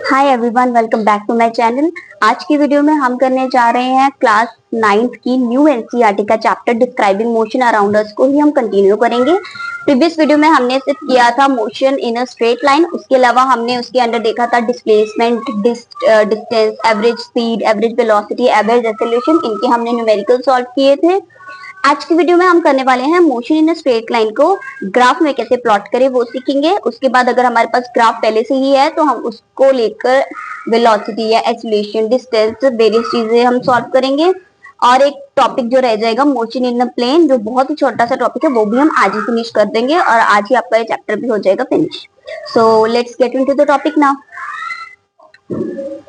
Hi everyone, welcome back to my channel. आज की video में हम करने जा रहे हैं क्लास 9th की न्यू एनसीईआरटी का chapter describing motion around us को ही हम कंटिन्यू करेंगे। प्रीवियस वीडियो में हमने सिर्फ किया था motion in a straight line, उसके अलावा हमने उसके अंदर देखा था displacement, distance, average speed, average velocity, average acceleration. इनके हमने न्यूमेरिकल सॉल्व किए थे। आज की वीडियो में हम करने वाले हैं मोशन इन स्ट्रेट लाइन को ग्राफ में कैसे प्लॉट करें वो सीखेंगे। उसके बाद अगर हमारे पास ग्राफ पहले से ही है तो हम उसको लेकर वेलोसिटी या एक्सेलरेशन, डिस्टेंस, वेरियस चीजें हम सॉल्व करेंगे। और एक टॉपिक जो रह जाएगा मोशन इन द प्लेन, जो बहुत ही छोटा सा टॉपिक है, वो भी हम आज ही फिनिश कर देंगे और आज ही आपका ये चैप्टर भी हो जाएगा finish. So let's get into the topic now.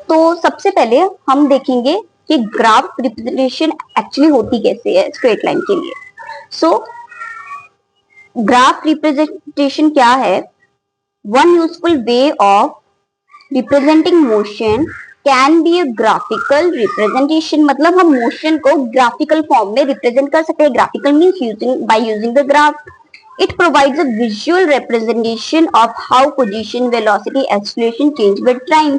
तो सबसे पहले हम देखेंगे कि ग्राफ रिप्रेजेंटेशन एक्चुअली होती कैसे है स्ट्रेट लाइन के लिए। सो ग्राफ रिप्रेजेंटेशन क्या है? One useful way of representing motion can be a graphical representation. मतलब हम मोशन को ग्राफिकल फॉर्म में रिप्रेजेंट कर सकते हैं। Graphical means using by using the graph. It provides a visual representation of how position, velocity, acceleration change with time.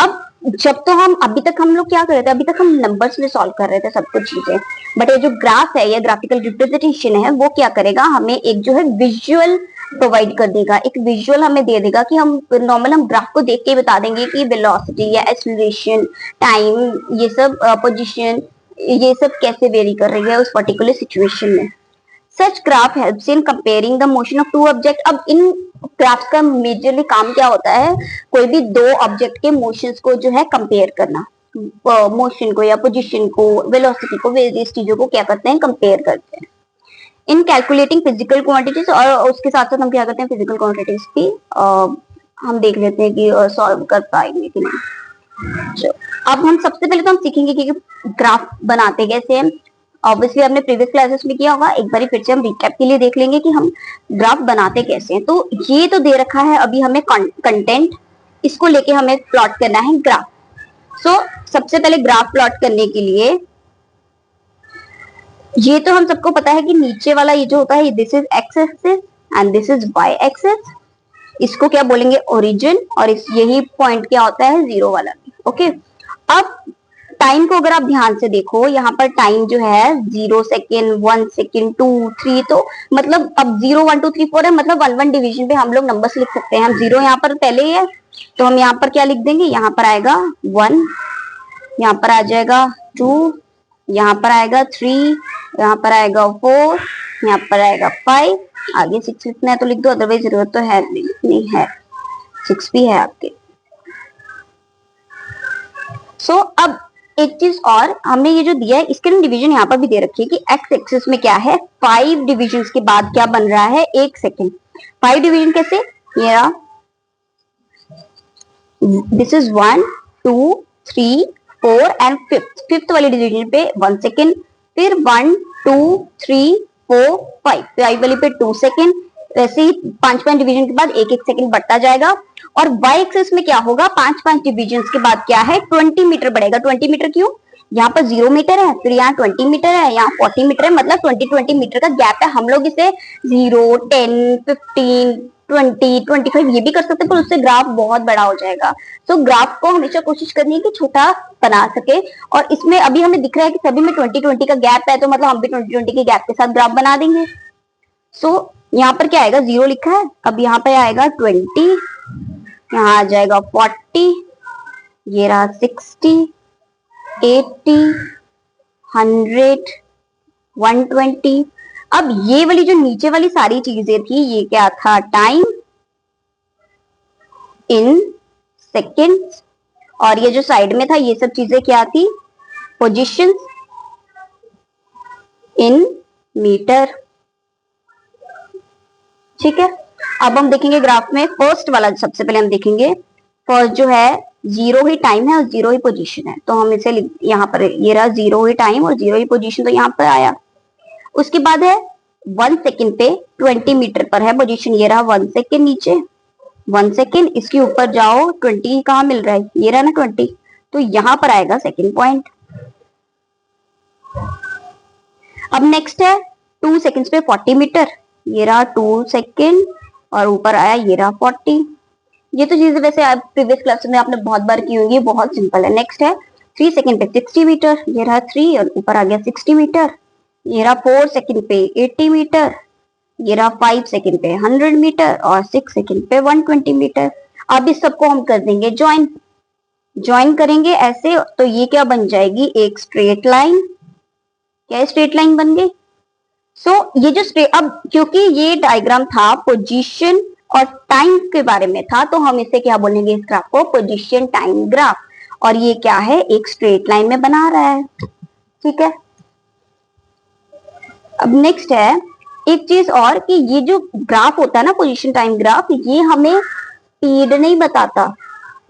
अब जब तो हम अभी तक हम लोग क्या कर रहे थे, अभी तक हम नंबर्स में सॉल्व कर रहे थे सब कुछ चीजें, बट ये जो ग्राफ है या ग्राफिकल रिप्रेजेंटेशन है वो क्या करेगा, हमें एक जो है विजुअल प्रोवाइड कर देगा। एक विजुअल हमें दे देगा कि हम नॉर्मल हम ग्राफ को देख के बता देंगे कि वेलोसिटी या एक्सेलरेशन, टाइम, ये सब पोजीशन, ये सब कैसे वेरी कर रही है उस पर्टिकुलर सिचुएशन में। Such graph helps in comparing the motion of two object। अब इन ग्राफ्स का मेजरली काम क्या होता है? कोई भी दो ऑब्जेक्ट के मोशंस को जो है कंपेयर करना। मोशन को या पोजीशन को, वेलोसिटी को, वेरियस चीजों को क्या करते हैं, कंपेयर करते हैं। इन कैलकुलेटिंग फिजिकल क्वांटिटीज, और उसके साथ साथ हम क्या करते हैं, फिजिकल क्वांटिटीज भी हम देख लेते हैं कि सॉल्व कर पाएंगे कि नहीं। अब हम सबसे पहले तो हम सीखेंगे कि ग्राफ बनाते कैसे हैं। ऑब्वियसली आपने प्रीवियस क्लासेस में किया होगा, एक बार फिर से हम रिकैप के लिए देख लेंगे कि हम ग्राफ बनाते कैसे हैं। तो ये तो दे रखा है अभी हमें कंटेंट, इसको लेके हमें प्लॉट करना है ग्राफ। सो सबसे पहले ग्राफ प्लॉट करने के लिए ये तो हम सबको पता है कि नीचे वाला ये जो होता है, this is X axis and this is Y axis. इसको क्या बोलेंगे, ओरिजिन, और इस यही पॉइंट क्या होता है, जीरो वाला। ओके, अब टाइम को अगर आप ध्यान से देखो, यहाँ पर टाइम जो है 0 सेकेंड, 1 सेकेंड, 2, 3, तो मतलब अब 0, 1, 2, 3, 4 है, मतलब 1 1 डिवीजन पे हम लोग नंबर्स लिख सकते हैं। हम 0 यहाँ पर पहले ही है तो हम यहाँ पर क्या लिख देंगे, यहाँ पर आएगा 1, यहाँ पर आ जाएगा 2, यहाँ पर आएगा 3, यहाँ पर आएगा 4, यहाँ पर आएगा 5, आगे 6 लिखना है तो लिख दो, अदरवाइज जरूरत तो है नहीं है, 6 भी है आपके। सो अब एक चीज और, हमने ये जो दिया है इसके ना डिवीजन यहाँ पर भी दे रखी है कि एक्स एक्सिस में क्या है, 5 डिविजन के बाद क्या बन रहा है, 1 सेकेंड। 5 डिवीजन कैसे, ये रहा, दिस इज 1, 2, 3, 4 एंड फिफ्थ वाली डिवीजन पे 1 सेकेंड, फिर 1, 2, 3, 4, 5 वाली पे 2 सेकेंड। वैसे ही 5 डिवीजन के बाद 1 सेकेंड बढ़ता जाएगा। और वाई एक्सिस में क्या होगा, 5 डिवीजन के बाद क्या है, 20 मीटर बढ़ेगा। 20 मीटर क्यों, यहाँ पर 0 मीटर है, फिर यहाँ 20 मीटर है, यहाँ 40 मीटर है, मतलब 20 मीटर का गैप है। हम लोग इसे 0, 10, 15, 20, 25 ये भी कर सकते हैं, पर उससे ग्राफ बहुत बड़ा हो जाएगा। तो ग्राफ को हमेशा कोशिश करनी है कि छोटा बना सके। और इसमें अभी हमें दिख रहा है कि सभी में 20 का गैप है, तो मतलब हम भी 20 के गैप के साथ ग्राफ बना देंगे। सो यहाँ पर क्या आएगा, 0 लिखा है, अब यहाँ पे आएगा 20, यहाँ आ जाएगा 40, ये रहा 60, 80, 100, 120। अब ये वाली जो नीचे वाली सारी चीजें थी, ये क्या था, टाइम इन सेकेंड्स, और ये जो साइड में था ये सब चीजें क्या थी, पोजीशन इन मीटर। ठीक है, अब हम देखेंगे ग्राफ में फर्स्ट वाला, सबसे पहले हम देखेंगे फर्स्ट जो है 0 ही टाइम है और 0 ही पोजीशन है, तो हम इसे यहाँ पर, ये रहा 0 ही टाइम और 0 ही पोजीशन, तो यहाँ पर आया। उसके बाद है 1 सेकेंड पे 20 मीटर पर है पोजीशन, ये रहा 1 सेकेंड, नीचे 1 सेकेंड, इसके ऊपर जाओ 20 कहाँ मिल रहा है, ये रहा ना 20, तो यहाँ पर आएगा सेकेंड पॉइंट। अब नेक्स्ट है 2 सेकेंड पे 40 मीटर, ये रहा 2 सेकेंड, और ऊपर आया ये रहा 40। ये तो चीजें वैसे आप प्रीवियस क्लास में आपने बहुत बार की होंगी, बहुत सिंपल है। नेक्स्ट है 3 सेकंड पे 60 मीटर, ये रहा 3 और ऊपर आ गया 60 मीटर। ये रहा 4 सेकंड पे 80 मीटर, ये रहा 5 सेकंड पे 100 मीटर और 6 सेकंड पे 120 मीटर। अब इस सबको हम कर देंगे ज्वाइन। ज्वाइन करेंगे ऐसे तो ये क्या बन जाएगी, एक स्ट्रेट लाइन। क्या स्ट्रेट लाइन बन गई। ये जो स्ट्रेट, अब क्योंकि ये डायग्राम था पोजीशन और टाइम के बारे में था, तो हम इसे क्या बोलेंगे, इस ग्राफ को पोजीशन टाइम ग्राफ। और ये क्या है, एक स्ट्रेट लाइन में बना रहा है। ठीक है। अब नेक्स्ट है एक चीज और कि ये जो ग्राफ होता है ना पोजीशन टाइम ग्राफ, ये हमें स्पीड नहीं बताता,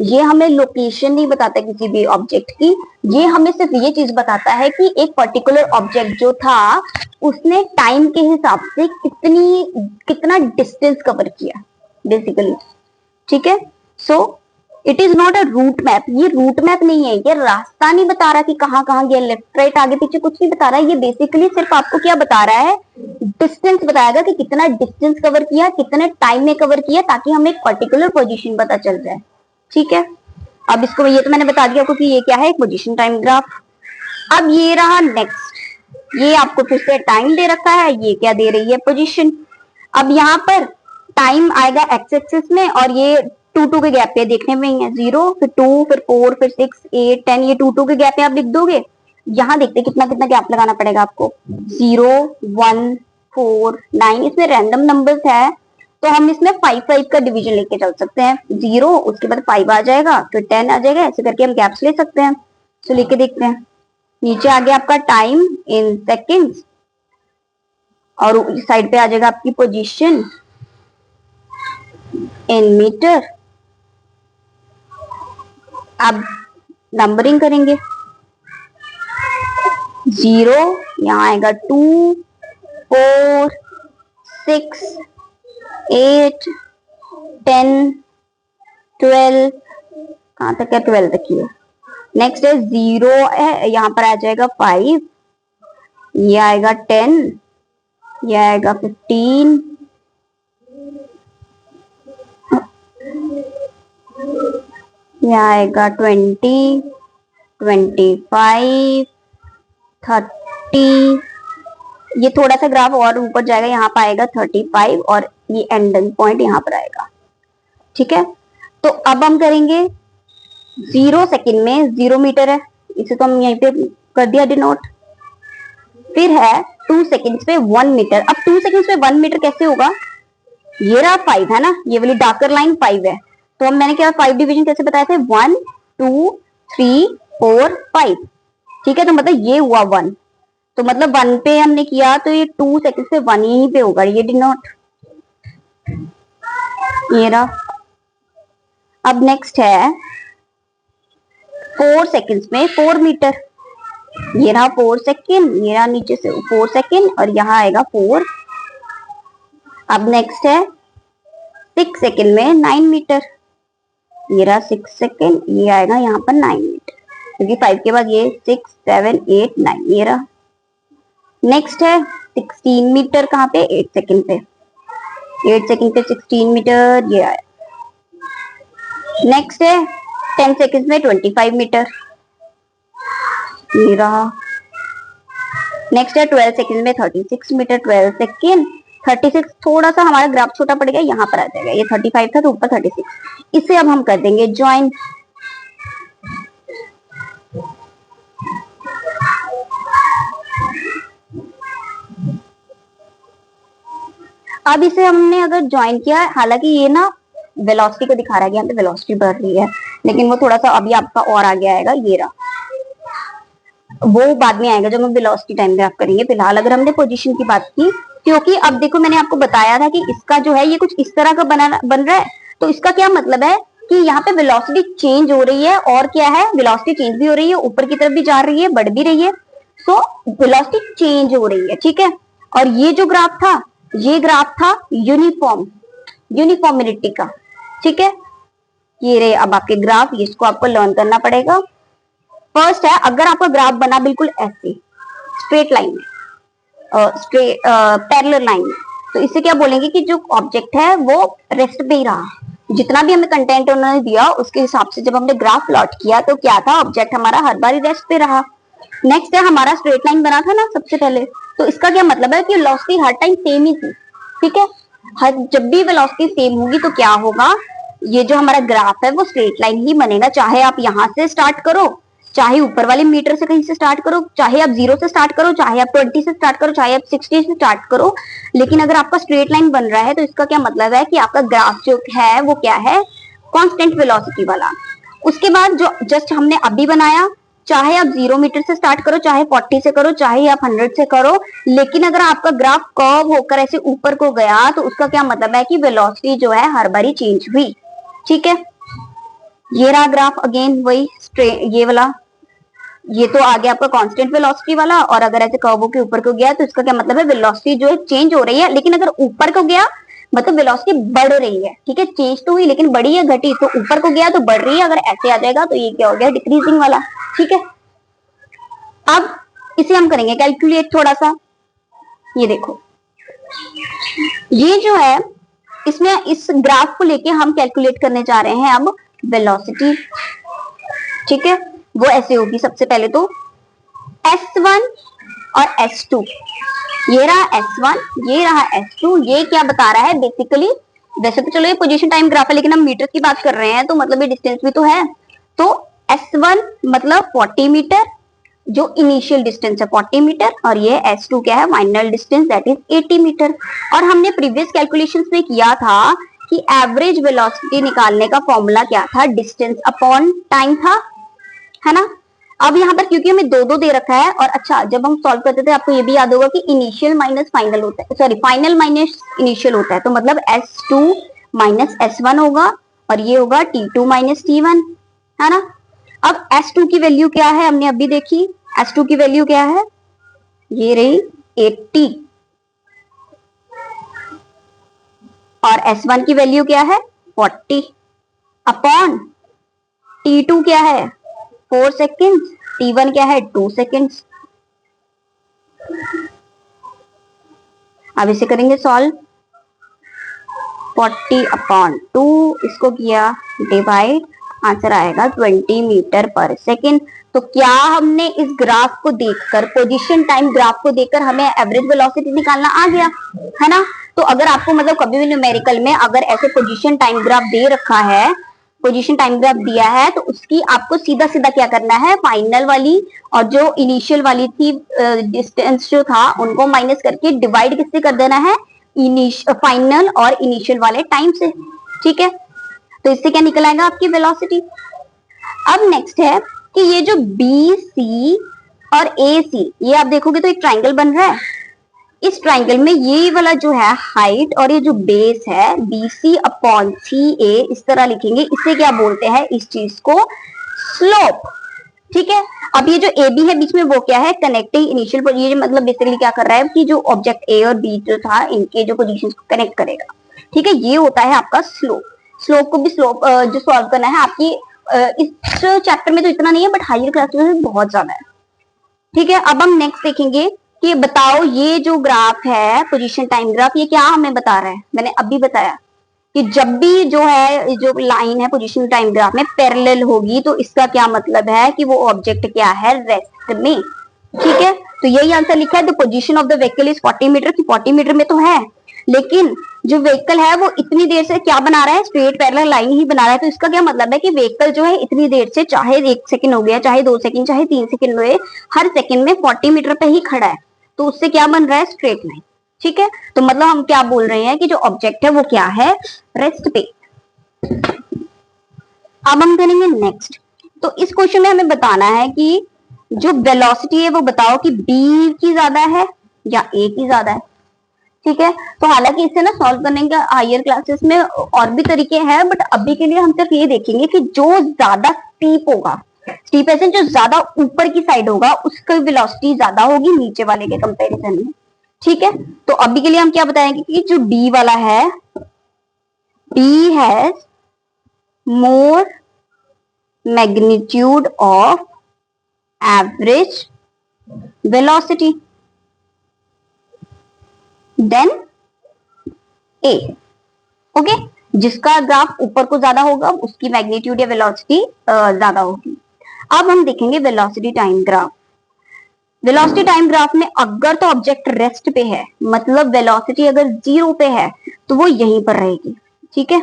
ये हमें लोकेशन नहीं बताता किसी भी ऑब्जेक्ट की। ये हमें सिर्फ ये चीज बताता है कि एक पर्टिकुलर ऑब्जेक्ट जो था उसने टाइम के हिसाब से कितना डिस्टेंस कवर किया बेसिकली। ठीक है। It is not a route map. ये रूट मैप नहीं है, ये रास्ता नहीं बता रहा कि कहाँ कहाँ गया, लेफ्ट राइट आगे पीछे कुछ नहीं बता रहा है। ये बेसिकली सिर्फ आपको क्या बता रहा है, डिस्टेंस बताएगा कि कितना डिस्टेंस कवर किया, कितने टाइम में कवर किया, ताकि हमें एक पर्टिकुलर पोजीशन पता चल जाए। ठीक है। अब इसको ये तो मैंने बता दिया आपको कि ये क्या है, एक पोजीशन टाइम ग्राफ। अब ये रहा नेक्स्ट, ये आपको फिर से टाइम दे रखा है, ये क्या दे रही है, पोजीशन। अब यहाँ पर टाइम आएगा एक्स एक्सिस में और ये 2 के गैप पे देखने में ही है, 0 फिर 2 फिर 4 फिर 6 8 10, ये 2 के गैप पे आप लिख दोगे। यहाँ देखते कितना कितना गैप लगाना पड़ेगा आपको, 0 1 4 9, इसमें रैंडम नंबर्स है तो हम इसमें 5 का डिवीजन लेके चल सकते हैं। 0 उसके बाद 5 आ जाएगा फिर 10 आ जाएगा, ऐसे करके हम गैप्स ले सकते हैं। तो लेके देखते हैं। नीचे आ गया आपका टाइम इन सेकेंड्स और इस साइड पे आ जाएगा आपकी पोजीशन इन मीटर। अब नंबरिंग करेंगे, 0 यहाँ आएगा 2 4 6 8 10 12, कहाँ तक है, 12 तक ही है। नेक्स्ट है 0 है, यहाँ पर आ जाएगा 5, ये आएगा 10, ये आएगा 15, ये आएगा 20 25 30, ये थोड़ा सा ग्राफ और ऊपर जाएगा, यहाँ पर आएगा 35 और ये एंडिंग पॉइंट यहाँ पर आएगा। ठीक है। तो अब हम करेंगे 0 सेकंड में 0 मीटर है, इसे तो हम यहीं पे कर दिया डिनोट। फिर है 2 सेकंड्स पे 1 मीटर। अब 2 सेकंड्स पे 1 मीटर कैसे होगा, ये रहा 5 है ना, ये वाली डार्कर लाइन 5 है, तो हम मैंने क्या 5 डिवीजन कैसे बताए थे, 1 2 3 4 5। ठीक है। तो मतलब ये हुआ 1, तो मतलब 1 पे हमने किया तो ये 2 सेकंड पे 1 यहीं पे होगा, ये डिनोट, ये रहा। अब नेक्स्ट है 4 सेकंड्स में 4 मीटर, ये रहा 4 सेकंड, ये रहा नीचे से 4 सेकंड और यहाँ आएगा 4। अब नेक्स्ट है 6 सेकंड में 9 मीटर, ये रहा 6 सेकंड, ये आएगा यहाँ पर 9 मीटर, क्योंकि 5 के बाद ये 6 7 8 9, ये रहा। नेक्स्ट है 16 मीटर, कहाँ पे, 8 सेकंड पे, 8 सेकंड पे 16 मीटर, ये आया। नेक्स्ट है 10 सेकंड में 25 मीटर, ये रहा। नेक्स्ट है 12 सेकंड में 36 मीटर, 12 सेकंड 36, थोड़ा सा हमारा ग्राफ छोटा पड़ गया, यहाँ पर आ जाएगा, ये 35 था तो ऊपर 36। इसे अब हम कर देंगे ज्वाइन। अब इसे हमने अगर ज्वाइन किया, हालांकि ये ना वेलोसिटी को दिखा रहा है, यहाँ पे वेलोसिटी बढ़ रही है, लेकिन वो थोड़ा सा अभी आपका और आगे आएगा, ये रहा, वो बाद में आएगा जब हम वेलोसिटी टाइम ग्राफ करेंगे। फिलहाल अगर हमने पोजीशन की बात की, क्योंकि अब देखो मैंने आपको बताया था कि इसका जो है ये कुछ इस तरह का बन रहा है, तो इसका क्या मतलब है कि यहाँ पे वेलोसिटी चेंज हो रही है, और क्या है, वेलोसिटी चेंज भी हो रही है, ऊपर की तरफ भी जा रही है, बढ़ भी रही है, सो वेलोसिटी चेंज हो रही है। ठीक है। और ये जो ग्राफ था, ये ग्राफ था यूनिफॉर्मिलिटी का। ठीक है। ये रहे अब आपके ग्राफ, इसको आपको लर्न करना पड़ेगा। फर्स्ट है, अगर आपका ग्राफ बना बिल्कुल ऐसे स्ट्रेट लाइन में, पैरेलल लाइन में, तो इससे क्या बोलेंगे कि जो ऑब्जेक्ट है वो रेस्ट पे ही रहा, जितना भी हमें कंटेंट उन्होंने दिया उसके हिसाब से जब हमने ग्राफ प्लॉट किया तो क्या था, ऑब्जेक्ट हमारा हर बार रेस्ट पे रहा। नेक्स्ट है हमारा स्ट्रेट लाइन बना था ना सबसे पहले, तो इसका क्या मतलब है कि वेलोसिटी हर टाइम सेम ही थी। ठीक है, हर जब भी वेलोसिटी सेम होगी तो क्या होगा, ये जो हमारा ग्राफ है वो स्ट्रेट लाइन ही बनेगा, चाहे आप यहां से स्टार्ट करो, चाहे ऊपर वाले मीटर से कहीं से स्टार्ट करो, चाहे आप 0 से स्टार्ट करो, चाहे आप 20 से स्टार्ट करो, चाहे आप 60 से स्टार्ट करो, लेकिन अगर आपका स्ट्रेट लाइन बन रहा है तो इसका क्या मतलब है कि आपका ग्राफ जो है वो क्या है, कांस्टेंट वेलोसिटी वाला। उसके बाद जो जस्ट हमने अभी बनाया, चाहे आप 0 मीटर से स्टार्ट करो, चाहे 40 से करो, चाहे आप 100 से करो, लेकिन अगर आपका ग्राफ कर्व होकर ऐसे ऊपर को गया तो उसका क्या मतलब है कि वेलोसिटी जो है हर बारी चेंज हुई। ठीक है, ये रहा ग्राफ अगेन वही ये वाला, ये तो आ गया आपका कांस्टेंट वेलोसिटी वाला, और अगर ऐसे कर्व के ऊपर को गया तो इसका क्या मतलब है, वेलोसिटी जो है चेंज हो रही है, लेकिन अगर ऊपर को गया मतलब वेलोसिटी बढ़ रही है। ठीक है, चेंज तो हुई लेकिन बढ़ी है घटी, तो ऊपर को गया तो बढ़ रही है, अगर ऐसे आ जाएगा तो ये क्या हो गया, डिक्रीजिंग वाला। ठीक है, अब इसे हम करेंगे कैलकुलेट थोड़ा सा। ये देखो, ये जो है इसमें इस ग्राफ को लेके हम कैलकुलेट करने जा रहे हैं अब वेलोसिटी। ठीक है, वो ऐसे होगी, सबसे पहले तो S1 और S2, ये रहा S1, ये रहा S2, ये क्या बता रहा है बेसिकली, वैसे तो चलो ये पोजीशन टाइम ग्राफ है लेकिन हम मीटर की बात कर रहे हैं तो मतलब ये डिस्टेंस भी तो है, तो S1 मतलब 40 मीटर, जो इनिशियल डिस्टेंस है 40 मीटर, और ये S2 क्या है, final distance that is 80 metre. और हमने प्रीवियस कैलकुलेशंस में किया था कि एवरेज वेलोसिटी निकालने का फॉर्मूला क्या था, डिस्टेंस अपॉन टाइम था, है ना। अब यहाँ पर क्योंकि हमें दो दो दे रखा है, और अच्छा जब हम सॉल्व करते थे आपको ये भी याद होगा कि इनिशियल माइनस फाइनल होता है, सॉरी फाइनल माइनस इनिशियल होता है, तो मतलब S2 माइनस S1 होगा, और ये होगा T2 माइनस T1, है ना। अब S2 की वैल्यू क्या है, हमने अभी देखी, S2 की वैल्यू क्या है, ये रही 80, और S1 की वैल्यू क्या है 40, अपॉन T2 क्या है 4 सेकेंड्स, T1 क्या है 2 सेकेंड्स। अब इसे करेंगे सॉल्व, 40/2, इसको किया डिवाइड, आंसर आएगा 20 मीटर पर सेकेंड। तो क्या हमने इस ग्राफ को देखकर, पोजीशन टाइम ग्राफ को देखकर हमें एवरेज वेलोसिटी निकालना आ गया, है ना। तो अगर आपको मतलब कभी भी न्यूमेरिकल में अगर ऐसे पोजीशन टाइम ग्राफ दे रखा है, पोजीशन टाइम ग्राफ दिया है, तो उसकी आपको सीधा सीधा क्या करना है, फाइनल वाली और जो इनिशियल वाली थी डिस्टेंस जो था उनको माइनस करके डिवाइड किससे कर देना है, फाइनल और इनिशियल वाले टाइम से। ठीक है, तो इससे क्या निकल आएगा आपकी वेलोसिटी। अब नेक्स्ट है कि ये जो बी सी और ए सी, ये आप देखोगे तो एक ट्राइंगल बन रहा है, इस ट्राइंगल में ये वाला जो है हाइट और ये जो बेस है बी सी अपॉन सी ए, इस तरह लिखेंगे, इससे क्या बोलते हैं, इस चीज को स्लोप। ठीक है, अब ये जो ए बी है बीच में वो क्या है, कनेक्टिंग इनिशियल, ये मतलब बेसिकली क्या कर रहा है कि जो ऑब्जेक्ट ए और बी जो था इनके जो पोजीशंस को कनेक्ट करेगा। ठीक है, ये होता है आपका स्लोप। स्लोप को भी स्लोप जो सॉल्व करना है आपकी इस चैप्टर में तो इतना नहीं है, बट हायर क्लास में बहुत ज्यादा है। ठीक है, अब हम नेक्स्ट देखेंगे कि बताओ ये जो ग्राफ है पोजीशन टाइम ग्राफ, ये क्या हमें बता रहा है, मैंने अभी बताया कि जब भी जो है जो लाइन है पोजीशन टाइम ग्राफ में पैरेलल होगी तो इसका क्या मतलब है कि वो ऑब्जेक्ट क्या है, रेस्ट में। ठीक है, तो यही आंसर लिखा है, the position of the vehicle is 40 metre, की 40 मीटर में तो है, लेकिन जो व्हीकल है वो इतनी देर से क्या बना रहा है, स्ट्रेट पैरेलल लाइन ही बना रहा है, तो इसका क्या मतलब है कि व्हीकल जो है इतनी देर से, चाहे 1 सेकंड हो गया, चाहे 2 सेकंड, चाहे 3 सेकंड हुए, हर सेकंड में 40 मीटर पे ही खड़ा है, तो उससे क्या बन रहा है, स्ट्रेट लाइन। ठीक है, तो मतलब हम क्या बोल रहे हैं कि जो ऑब्जेक्ट है वो क्या है, रेस्ट पे। अब हम करेंगे नेक्स्ट, तो इस क्वेश्चन में हमें बताना है कि जो वेलोसिटी है वो बताओ कि बी की ज्यादा है या ए की ज्यादा है। ठीक है, तो हालांकि इसे ना सॉल्व करने के हायर क्लासेस में और भी तरीके हैं, बट अभी के लिए हम सिर्फ ये देखेंगे कि जो ज्यादा स्टीप होगा, स्टीप ऐसे जो ज्यादा ऊपर की साइड होगा उसकी वेलोसिटी ज्यादा होगी नीचे वाले के कंपैरिजन में। ठीक है, तो अभी के लिए हम क्या बताएंगे कि जो बी वाला है, B has more magnitude of average velocity then A. Okay, जिसका ग्राफ ऊपर को ज्यादा होगा उसकी मैग्नीट्यूड या वेलोसिटी ज्यादा होगी। अब हम देखेंगे velocity time graph. Velocity time graph में अगर तो ऑब्जेक्ट रेस्ट पे है, मतलब वेलोसिटी अगर 0 पे है तो वो यहीं पर रहेगी, ठीक है,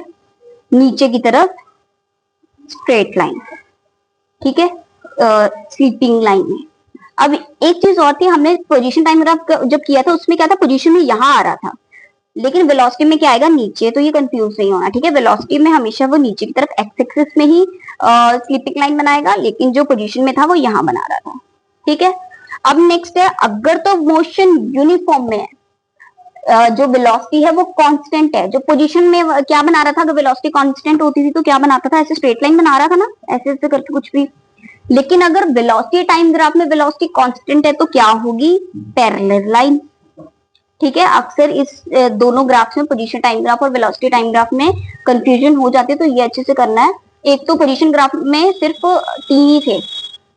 नीचे की तरफ स्ट्रेट लाइन, ठीक है, स्लीपिंग लाइन में। अब एक चीज और थी, हमने पोजीशन टाइम ग्राफ जब किया था उसमें क्या था, पोजीशन में यहां आ रहा था, लेकिन वेलोसिटी में क्या आएगा, नीचे। तो ये कंफ्यूज नहीं होना, ठीक है। वेलोसिटी में हमेशा वो नीचे की तरफ एक्स एक्सिस में ही स्लीपिंग लाइन बनाएगा, लेकिन जो पोजीशन में था वो यहां बना रहा था, ठीक है। अब नेक्स्ट है, अगर तो मोशन यूनिफॉर्म में है, जो वेलोसिटी है वो कांस्टेंट है, जो पोजीशन में क्या बना रहा था, अगर वेलोसिटी कांस्टेंट होती थी तो क्या बनाता था, ऐसे स्ट्रेट लाइन बना रहा था ना, ऐसे ऐसे करके कुछ भी। लेकिन अगर वेलोसिटी टाइम ग्राफ में वेलोसिटी कांस्टेंट है तो क्या होगी, पैरेलल लाइन, ठीक है। अक्सर इस दोनों ग्राफ्स में, पोजीशन टाइम ग्राफ और वेलोसिटी टाइम ग्राफ में कंफ्यूजन हो जाती है, तो ये अच्छे से करना है। एक तो पोजीशन ग्राफ में सिर्फ 3 ही थे,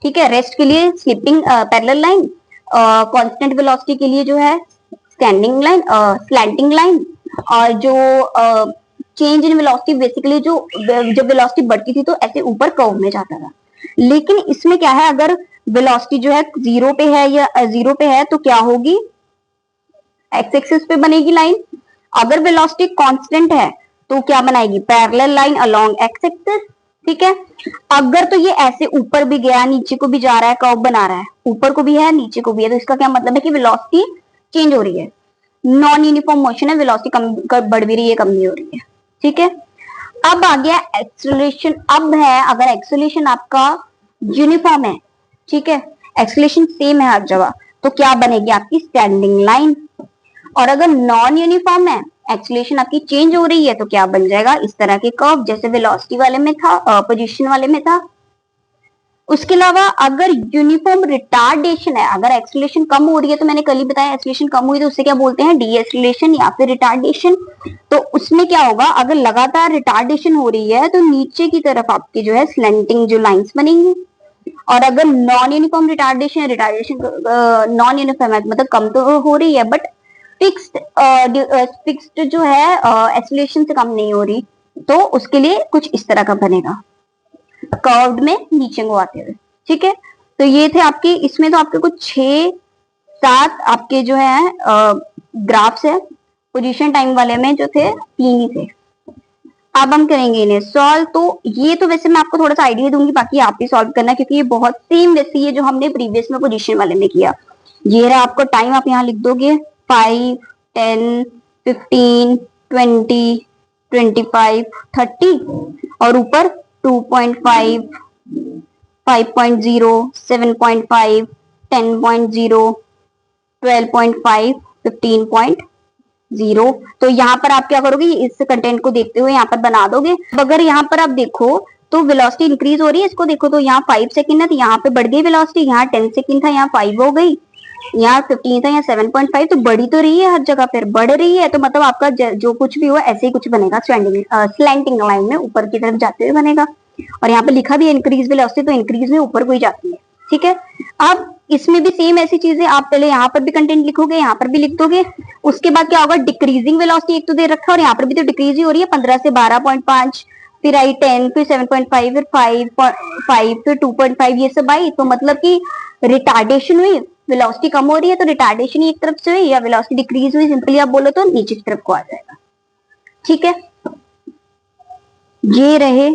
ठीक है, रेस्ट के लिए slipping parallel line, constant velocity के लिए जो है स्टैंडिंग लाइन, स्लैंटिंग लाइन, और जो चेंज इन वेलोसिटी बेसिकली जो जब वेलोसिटी बढ़ती थी तो ऐसे ऊपर कर्व में जाता था। लेकिन इसमें क्या है, अगर वेलोसिटी जो है 0 पे है या 0 पे है तो क्या होगी, एक्स एक्सिस पे बनेगी लाइन। अगर वेलोसिटी कांस्टेंट है तो क्या बनाएगी, parallel line along x axis, ठीक है। अगर तो ये ऐसे ऊपर भी गया, नीचे को भी जा रहा है, कर्व बना रहा है, ऊपर को भी है नीचे को भी है, तो इसका क्या मतलब है कि वेलोसिटी चेंज हो रही है, नॉन यूनिफॉर्म मोशन है, वेलोसिटी कम बढ़ भी रही है, कम नहीं हो रही है, ठीक है। अब आ गया एक्सेलरेशन। अब है, अगर एक्सेलरेशन आपका यूनिफॉर्म है, ठीक है, एक्सेलरेशन सेम है हर जगह, तो क्या बनेगी आपकी स्टैंडिंग लाइन। और अगर नॉन यूनिफॉर्म है, एक्सेलरेशन आपकी चेंज हो रही है, तो क्या बन जाएगा, इस तरह के कर्व, जैसे वेलोसिटी वाले में था, पोजीशन वाले में था। उसके अलावा अगर यूनिफॉर्म रिटार्डेशन है, अगर एक्सेलरेशन कम हो रही है, तो मैंने कल ही बताया एक्सेलरेशन कम हुई तो उससे क्या बोलते हैं, डीएक्सेलरेशन या फिर रिटार्डेशन। तो उसमें क्या होगा, अगर लगातार रिटार्डेशन हो रही है तो नीचे की तरफ आपकी जो है स्लैंटिंग जो लाइंस बनेंगी। और अगर non uniform retardation, non uniform है मतलब कम तो हो रही है बट फिक्स्ड जो है एक्सेलरेशन से कम नहीं हो रही, तो उसके लिए कुछ इस तरह का बनेगा, कर्व्ड में नीचे को आते हुए, ठीक है। तो ये थे आपके, इसमें तो आपके कुछ 6-7 आपके जो है ग्राफ्स है। पोजीशन टाइम वाले में जो थे 3 ही थे। अब हम करेंगे इन्हें सॉल्व। तो ये तो वैसे मैं आपको थोड़ा सा आइडिया दूंगी, बाकी आप ही सॉल्व करना, क्योंकि ये बहुत सेम वैसे है जो हमने प्रीवियस में पोजीशन वाले में किया। ये रहा आपको टाइम, आप यहाँ लिख दोगे 5, 10, 15, 20, 25, 30, और ऊपर 2.5, 5.0, 7.5, 10.0, 12.5, 15.0। तो यहाँ पर आप क्या करोगे, इस कंटेंट को देखते हुए यहाँ पर बना दोगे। अगर यहाँ पर आप देखो तो वेलोसिटी इंक्रीज हो रही है, इसको देखो तो यहाँ 5 सेकंड है, तो यहाँ पे बढ़ गई वेलोसिटी, यहाँ 10 सेकंड था, यहाँ 5 हो गई, यहाँ 15 था, यहाँ 7.5, तो बढ़ी तो रही है हर जगह, फिर बढ़ रही है, तो मतलब आपका जो कुछ भी हुआ ऐसे ही कुछ बनेगा, स्लैंटिंग लाइन में ऊपर की तरफ जाते हुए बनेगा। और यहाँ पे लिखा भी है इंक्रीज वेलोसिटी, तो इंक्रीज में ऊपर को ही जाती है, ठीक है। अब इसमें भी सेम ऐसी चीजें, आप पहले यहाँ पर भी कंटेंट लिखोगे, यहाँ पर भी लिख दोगे। उसके बाद क्या होगा, डिक्रीजिंग वेलोसिटी एक तो दे रखा है, और यहाँ पर भी तो डिक्रीज ही हो रही है, 15 से 12.5, फिर आई 10, फिर 7.5, फिर 5.5, फिर 2.5, ये सब आई। तो मतलब कि रिटार्डेशन हुई, वेलोसिटी कम हो रही है तो रिटार्डेशन ही एक तरफ से हुई, या वेलोसिटी डिक्रीज हुई, सिंपली आप बोलो तो नीचे की तरफ को आ जाएगा, ठीक है। ये रहे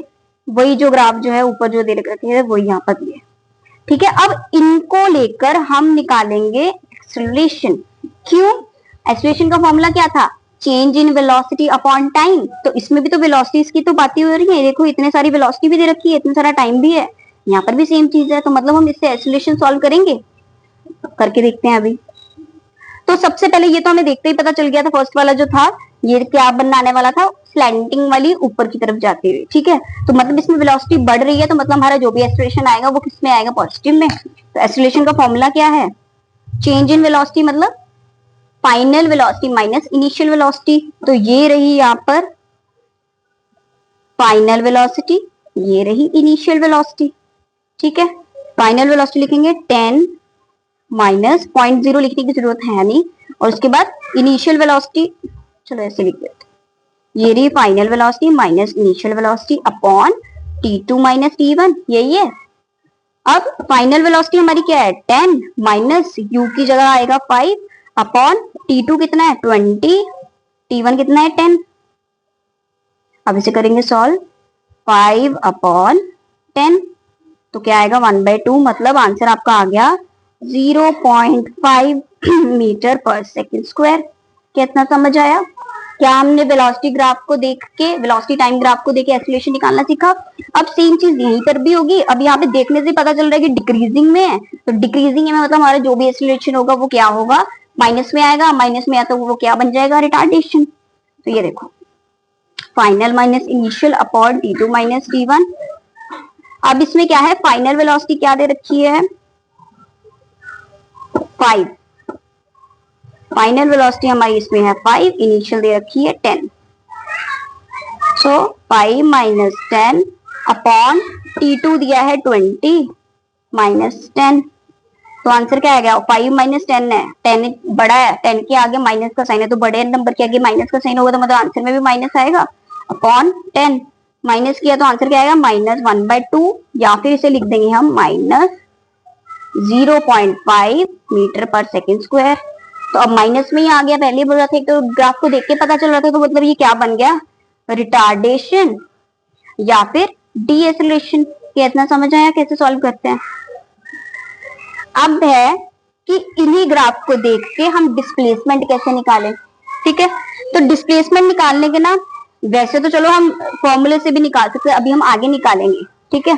वही जो ग्राफ जो है ऊपर जो दे रखे हैं वही यहाँ पर दिए, ठीक है। अब इनको लेकर हम निकालेंगे एक्सेलरेशन। क्यों, एक्सेलरेशन का फॉर्मूला क्या था, change in velocity upon time. तो इसमें भी तो वेलोसिटीज की तो बातें हो रही है, देखो इतने सारी वेलोसिटी भी दे रखी है, इतना सारा टाइम भी है, यहाँ पर भी सेम चीज है, तो मतलब हम इससे एक्सेलरेशन सॉल्व करेंगे, करके देखते हैं अभी। तो सबसे पहले ये तो हमें देखते ही पता चल गया था, फर्स्ट वाला जो था ये क्या बनाने वाला था, स्लैंटिंग वाली ऊपर की तरफ जाती हुई, ठीक है। तो मतलब इसमें वेलोसिटी बढ़ रही है, तो मतलब हमारा जो भी एक्सेलरेशन आएगा वो किस में आएगा, पॉजिटिव में। तो एक्सेलरेशन का फॉर्मूला क्या है, चेंज इन वेलोसिटी मतलब final velocity minus initial velocity. तो ये रही यहाँ पर फाइनल वेलोसिटी, ये रही इनिशियल वेलोसिटी, ठीक है। फाइनल वेलोसिटी लिखेंगे 10 माइनस 0.0 लिखने की जरूरत है नहीं, और उसके बाद इनिशियल वेलोसिटी, चलो ऐसे लिख देते, ये रही final velocity minus initial velocity upon t2 minus t1, यही है। अब फाइनल वेलोसिटी हमारी क्या है 10 माइनस u की जगह आएगा 5 अपॉन t2 कितना है 20, t1 कितना है 10। अब इसे करेंगे सॉल्व, 5 अपॉन 10 तो क्या आएगा 1/2, मतलब आंसर आपका आ गया 0.5 मीटर पर सेकेंड स्क्वायर। कितना समझ आया? क्या हमने वेलोसिटी ग्राफ को देख के, वेलोसिटी टाइम ग्राफ को देख के एक्सीलरेशन निकालना सीखा। अब सेम चीज यहीं पर भी होगी। अब यहाँ पे देखने से पता चल रहा है कि डिक्रीजिंग में है, तो डिक्रीजिंग में मतलब हमारा जो भी एक्सीलरेशन होगा वो क्या होगा, माइनस में आएगा। माइनस में आया तो वो क्या बन जाएगा, रिटार्डेशन। तो ये देखो final minus initial upon t2 minus t1। अब इसमें क्या है, फाइनल वेलोसिटी क्या दे रखी है 5, फाइनल वेलोसिटी हमारी इसमें है 5, इनिशियल दे रखी है 10। सो 5 माइनस 10 अपॉन t2 दिया है 20 माइनस 10। तो आंसर क्या आएगा, 5 माइनस 10 है, 10 बड़ा है, 10 के आगे माइनस का साइन है, तो बड़े नंबर के आगे माइनस का साइन होगा तो मतलब आंसर में भी माइनस आएगा। अपॉन 10 माइनस किया तो आंसर क्या आएगा माइनस 1/2, या फिर इसे लिख देंगे हम माइनस 0.5 मीटर पर सेकेंड स्क्वायर। तो अब माइनस में ही आ गया, पहले बोल रहा था तो ग्राफ को देख के पता चल रहा था, तो मतलब ये क्या बन गया, रिटार्डेशन या फिर डीएसेलेरेशन। कितना समझ आया कैसे सॉल्व करते हैं? अब है कि इन्हीं ग्राफ को देख के हम डिस्प्लेसमेंट कैसे निकालें। ठीक है, तो डिस्प्लेसमेंट निकालने के ना, वैसे तो चलो हम फॉर्मूले से भी निकाल सकते हैं, अभी हम आगे निकालेंगे। ठीक है,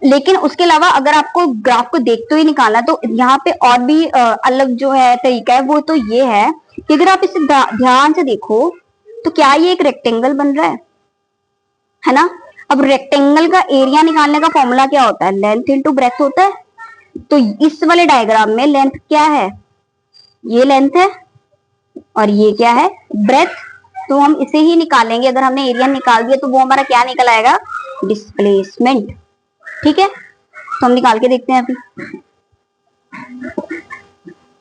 लेकिन उसके अलावा अगर आपको ग्राफ को देखते हुए निकालना, तो यहाँ पे और भी अलग जो है तरीका है, वो तो ये है कि अगर आप इसे ध्यान से देखो तो क्या ये एक रेक्टेंगल बन रहा है ना। अब रेक्टेंगल का एरिया निकालने का फॉर्मूला क्या होता है, लेंथ इंटू ब्रेथ होता है। तो इस वाले डायग्राम में लेंथ क्या है, ये लेंथ है, और ये क्या है ब्रेथ। तो हम इसे ही निकालेंगे, अगर हमने एरिया निकाल दिया तो वो हमारा क्या निकल आएगा, डिस्प्लेसमेंट। ठीक है, तो हम निकाल के देखते हैं अभी।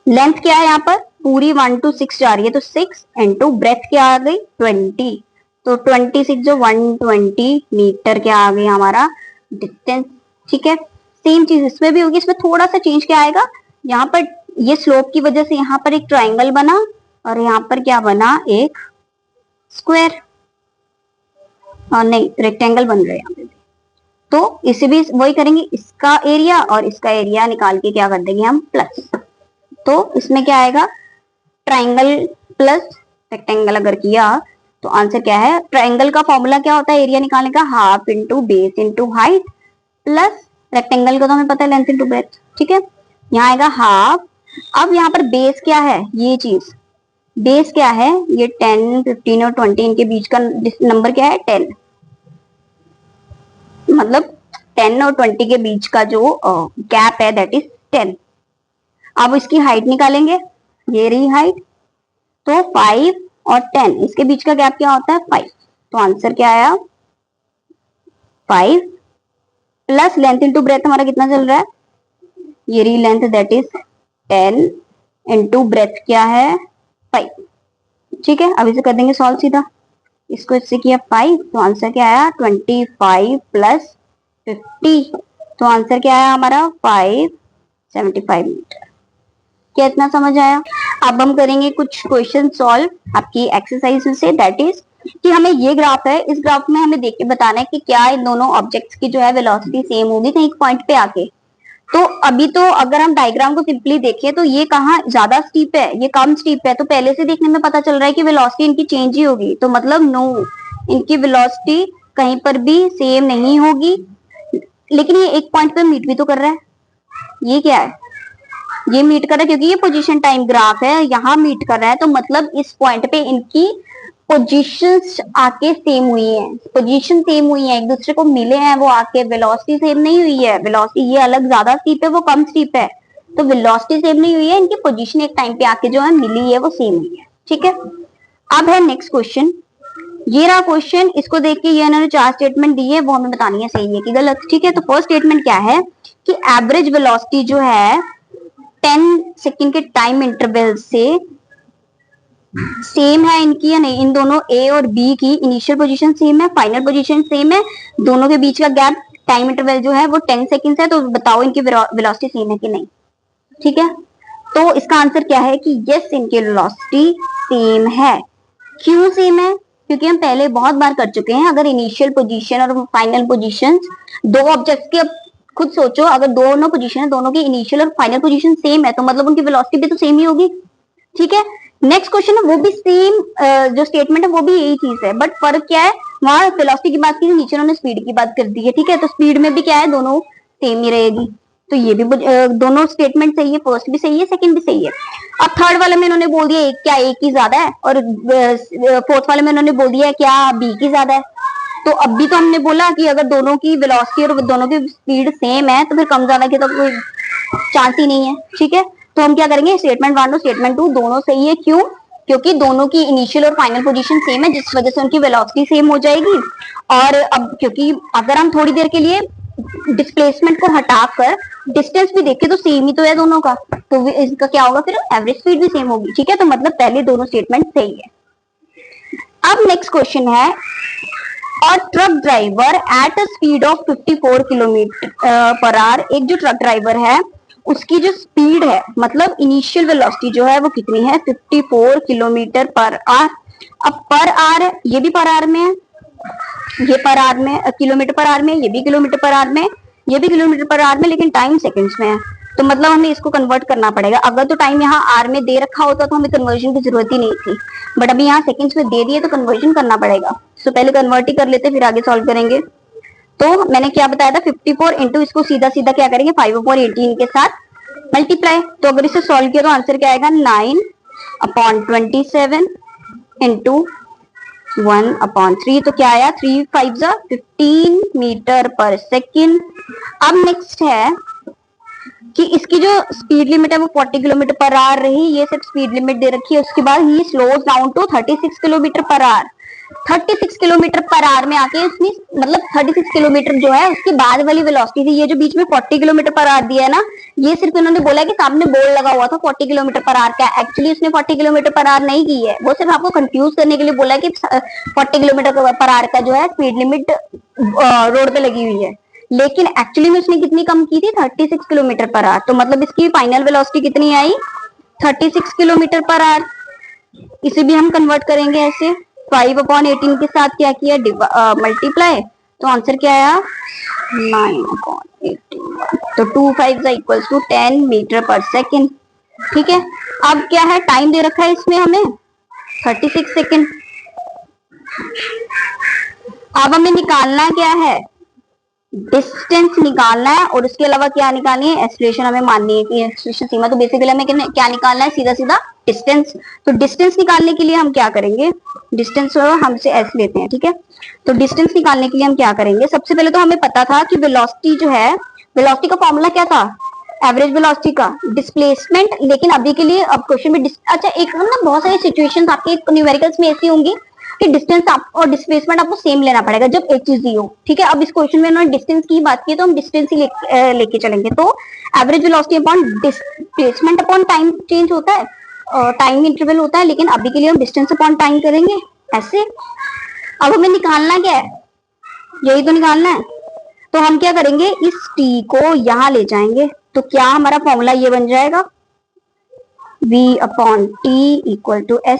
लेंथ क्या है यहाँ पर, पूरी 1 to 6 जा रही है, तो 6 इंटू ब्रेथ क्या आ गई 20, तो 26 जो 120 मीटर क्या आ गई हमारा डिस्टेंस। ठीक है, सेम चीज इसमें भी होगी, इसमें थोड़ा सा चेंज क्या आएगा, यहाँ पर ये स्लोप की वजह से यहाँ पर एक ट्राइंगल बना, और यहाँ पर क्या बना, एक स्क्वायर, और नहीं रेक्टेंगल बन रहा है यहाँ पे। तो इसे भी वही करेंगे, इसका एरिया और इसका एरिया निकाल के क्या कर देंगे हम प्लस। तो इसमें क्या आएगा, ट्राइंगल प्लस रेक्टेंगल अगर किया तो आंसर क्या है, ट्राइंगल का फॉर्मूला क्या होता है एरिया निकालने का, half into base into height, plus rectangle का तो हमें पता है लेंथ इंटू ब्रेथ। ठीक है, यहाँ आएगा हाफ। अब यहाँ पर बेस क्या है, ये चीज बेस क्या है, ये 10, 15 और 20 इनके बीच का नंबर क्या है 10, मतलब 10 और 20 के बीच का जो गैप है दैट इज 10। अब इसकी हाइट निकालेंगे, ये रही हाइट, तो 5 और 10 इसके बीच का गैप क्या होता है 5, तो आंसर क्या आया 5 प्लस लेंथ इंटू ब्रेथ हमारा कितना चल रहा है, ये रही length that is 10 into breadth क्या है 5। ठीक है, अब इसे कर देंगे सॉल्व सीधा, इसको इससे किया 5, तो आंसर क्या आया 25 प्लस 50, तो आंसर क्या आया हमारा 575 मीटर। क्या इतना समझ आया? अब हम करेंगे कुछ क्वेश्चन सॉल्व आपकी एक्सरसाइज से, दैट इज कि हमें ये ग्राफ है, इस ग्राफ में हमें देख के बताना है कि क्या इन दोनों ऑब्जेक्ट्स की जो है वेलोसिटी सेम होगी कहीं एक पॉइंट पे आके। तो अभी तो अगर हम डायग्राम को सिंपली देखें तो ये कहाँ ज्यादा स्टीप है, ये कम स्टीप है, तो पहले से देखने में पता चल रहा है कि वेलोसिटी इनकी चेंज ही होगी, तो मतलब नो, इनकी वेलोसिटी कहीं पर भी सेम नहीं होगी। लेकिन ये एक पॉइंट पे मीट भी तो कर रहा है, ये क्या है, ये मीट कर रहा है क्योंकि ये पोजीशन टाइम ग्राफ है, यहाँ मीट कर रहा है, तो मतलब इस पॉइंट पे इनकी पोजीशंस आके सेम हुई है, पोजीशन सेम हुई है, एक दूसरे को मिले हैं वो आके, वेलोसिटी सेम नहीं हुई है, वेलोसिटी ये अलग ज्यादा स्टीप है वो कम स्टीप है, तो वेलोसिटी सेम नहीं हुई है, इनकी पोजीशन एक टाइम पे आके जो है मिली है वो सेम हुई है। ठीक है, अब है नेक्स्ट क्वेश्चन, ये रहा क्वेश्चन, इसको देख के ये इन्होंने 4 स्टेटमेंट दी है, वो हमें बतानी है सही है कि गलत। ठीक है, तो फर्स्ट स्टेटमेंट क्या है कि एवरेज वेलोसिटी जो है 10 सेकेंड के टाइम इंटरवल से सेम है इनकी या नहीं? इन दोनों ए और बी की इनिशियल पोजीशन सेम है, फाइनल पोजीशन सेम है, दोनों के बीच का गैप टाइम इंटरवल जो है वो 10 सेकंड्स है, तो बताओ इनकी वेलोसिटी सेम है कि नहीं। ठीक है, तो इसका आंसर क्या है कि यस, इनकी वेलोसिटी सेम है। क्यों सेम है? क्योंकि हम पहले बहुत बार कर चुके हैं, अगर इनिशियल पोजीशन और फाइनल पोजीशन दो ऑब्जेक्ट्स के, खुद सोचो, अगर दोनों पोजीशन है, दोनों की इनिशियल और फाइनल पोजीशन सेम है, तो मतलब उनकी वेलोसिटी भी तो सेम ही होगी। ठीक है, नेक्स्ट क्वेश्चन है वो भी सेम, जो स्टेटमेंट है वो भी यही चीज है, बट फर्क क्या है, वहां वेलोसिटी की बात की, नीचे उन्होंने स्पीड की बात कर दी है। ठीक है, तो स्पीड में भी क्या है, दोनों सेम ही रहेगी। तो ये भी दोनों स्टेटमेंट सही है, फर्स्ट भी सही है, सेकंड भी सही है। अब थर्ड वाले में इन्होंने बोल दिया क्या एक ही ज्यादा है, और फोर्थ वाले में इन्होंने बोल दिया क्या बी की ज्यादा है। तो अब भी तो हमने बोला कि अगर दोनों की वेलोसिटी और दोनों की स्पीड सेम है तो फिर कम ज्यादा की तो कोई चांस ही नहीं है। ठीक है, तो हम क्या करेंगे, स्टेटमेंट 1 और स्टेटमेंट 2 दोनों सही है। क्यों? क्योंकि दोनों की इनिशियल और फाइनल पोजीशन सेम है, जिस वजह से उनकी वेलोसिटी सेम हो जाएगी। और अब क्योंकि अगर हम थोड़ी देर के लिए डिस्प्लेसमेंट को हटाकर डिस्टेंस भी देखें तो सेम ही तो है दोनों का, तो इसका क्या होगा, फिर एवरेज स्पीड भी सेम होगी। ठीक है, तो मतलब पहले दोनों स्टेटमेंट सही है। अब नेक्स्ट क्वेश्चन है, और truck driver at a speed of 54 kilometre per hour, एक जो ट्रक ड्राइवर है उसकी जो स्पीड है, मतलब इनिशियल वेलोसिटी जो है वो कितनी है, 54 किलोमीटर पर आवर। अब पर आवर, ये भी पर आवर में है, ये पर आवर में, किलोमीटर पर आवर में, ये भी किलोमीटर पर आवर में, ये भी किलोमीटर पर आवर में, लेकिन टाइम सेकंड्स में है। तो मतलब हमें इसको कन्वर्ट करना पड़ेगा। अगर तो टाइम यहाँ आर में दे रखा होता तो हमें कन्वर्जन की जरूरत ही नहीं थी, बट अभी यहाँ सेकंड्स में दे दिए तो कन्वर्जन करना पड़ेगा। तो पहले कन्वर्ट ही कर लेते, फिर आगे सॉल्व करेंगे। तो मैंने क्या बताया था, 54 इंटू इसको सीधा सीधा क्या करेंगे, 5/18 के साथ मल्टीप्लाई। तो अगर इसे सॉल्व किया तो आंसर क्या आएगा, 9/27 इंटू 1/3। तो क्या आया, 3 5 15 मीटर पर सेकेंड। अब नेक्स्ट है कि इसकी जो स्पीड लिमिट है वो 40 किलोमीटर पर आवर रही, ये सिर्फ स्पीड लिमिट दे रखी है। उसके बाद ही slows down to 36 kilometre per hour. 36 kilometre per hour में आके इसने, मतलब 36 किलोमीटर जो है उसके बाद वाली वेलोसिटी थी, ये जो बीच में 40 किलोमीटर पर आवर दिया है ना, ये सिर्फ इन्होंने बोला कि सामने बोर्ड लगा हुआ था 40 किलोमीटर पर आवर का, एक्चुअली उसने 40 किलोमीटर पर आवर नहीं की है, वो सिर्फ आपको कंफ्यूज करने के लिए बोला कि 40 किलोमीटर पर आवर का जो है स्पीड लिमिट रोड पे लगी हुई है, लेकिन एक्चुअली में उसने कितनी कम की थी, 36 किलोमीटर पर आवर। तो मतलब इसकी फाइनल वेलोसिटी कितनी आई, 36 किलोमीटर पर आवर। इसे भी हम कन्वर्ट करेंगे ऐसे, 5/18 के साथ क्या किया, मल्टीप्लाई, तो आंसर क्या आया, 9/18। तो 2 5 इक्वल्स टू 10 मीटर पर सेकेंड। ठीक है, अब क्या है, टाइम दे रखा है इसमें हमें 36 सेकेंड। अब हमें निकालना क्या है, डिस्टेंस निकालना है, और उसके अलावा क्या निकालनी है, एक्सेलरेशन हमें माननी है कि एक्सेलरेशन सीमा। तो बेसिकली हमें क्या निकालना है, सीधा सीधा डिस्टेंस। तो डिस्टेंस निकालने के लिए हम क्या करेंगे, डिस्टेंस हमसे एस लेते हैं। ठीक है, तो डिस्टेंस निकालने के लिए हम क्या करेंगे, सबसे पहले तो हमें पता था कि वेलोसिटी जो है, वेलोसिटी का फॉर्मूला क्या था, एवरेज वेलोसिटी का डिस्प्लेसमेंट। लेकिन अभी के लिए अब क्वेश्चन में अच्छा, एक ना बहुत सारी सिचुएशंस आपके न्यूमेरिकल्स में ऐसी होंगी कि डिस्टेंस आप और डिस्प्लेसमेंट आपको सेम लेना पड़ेगा जब एक चीज दी हो। ठीक है, अब इस क्वेश्चन में उन्होंने डिस्टेंस की बात की है तो हम डिस्टेंस ही लेके चलेंगे। तो average velocity upon displacement upon time change होता है, टाइम इंटरवल होता है, लेकिन अभी के लिए हम डिस्टेंस अपॉन टाइम करेंगे ऐसे। अब हमें निकालना क्या है, यही तो निकालना है। तो हम क्या करेंगे, इस t को यहां ले जाएंगे, तो क्या हमारा फॉर्मूला ये बन जाएगा, v/t इक्वल टू s,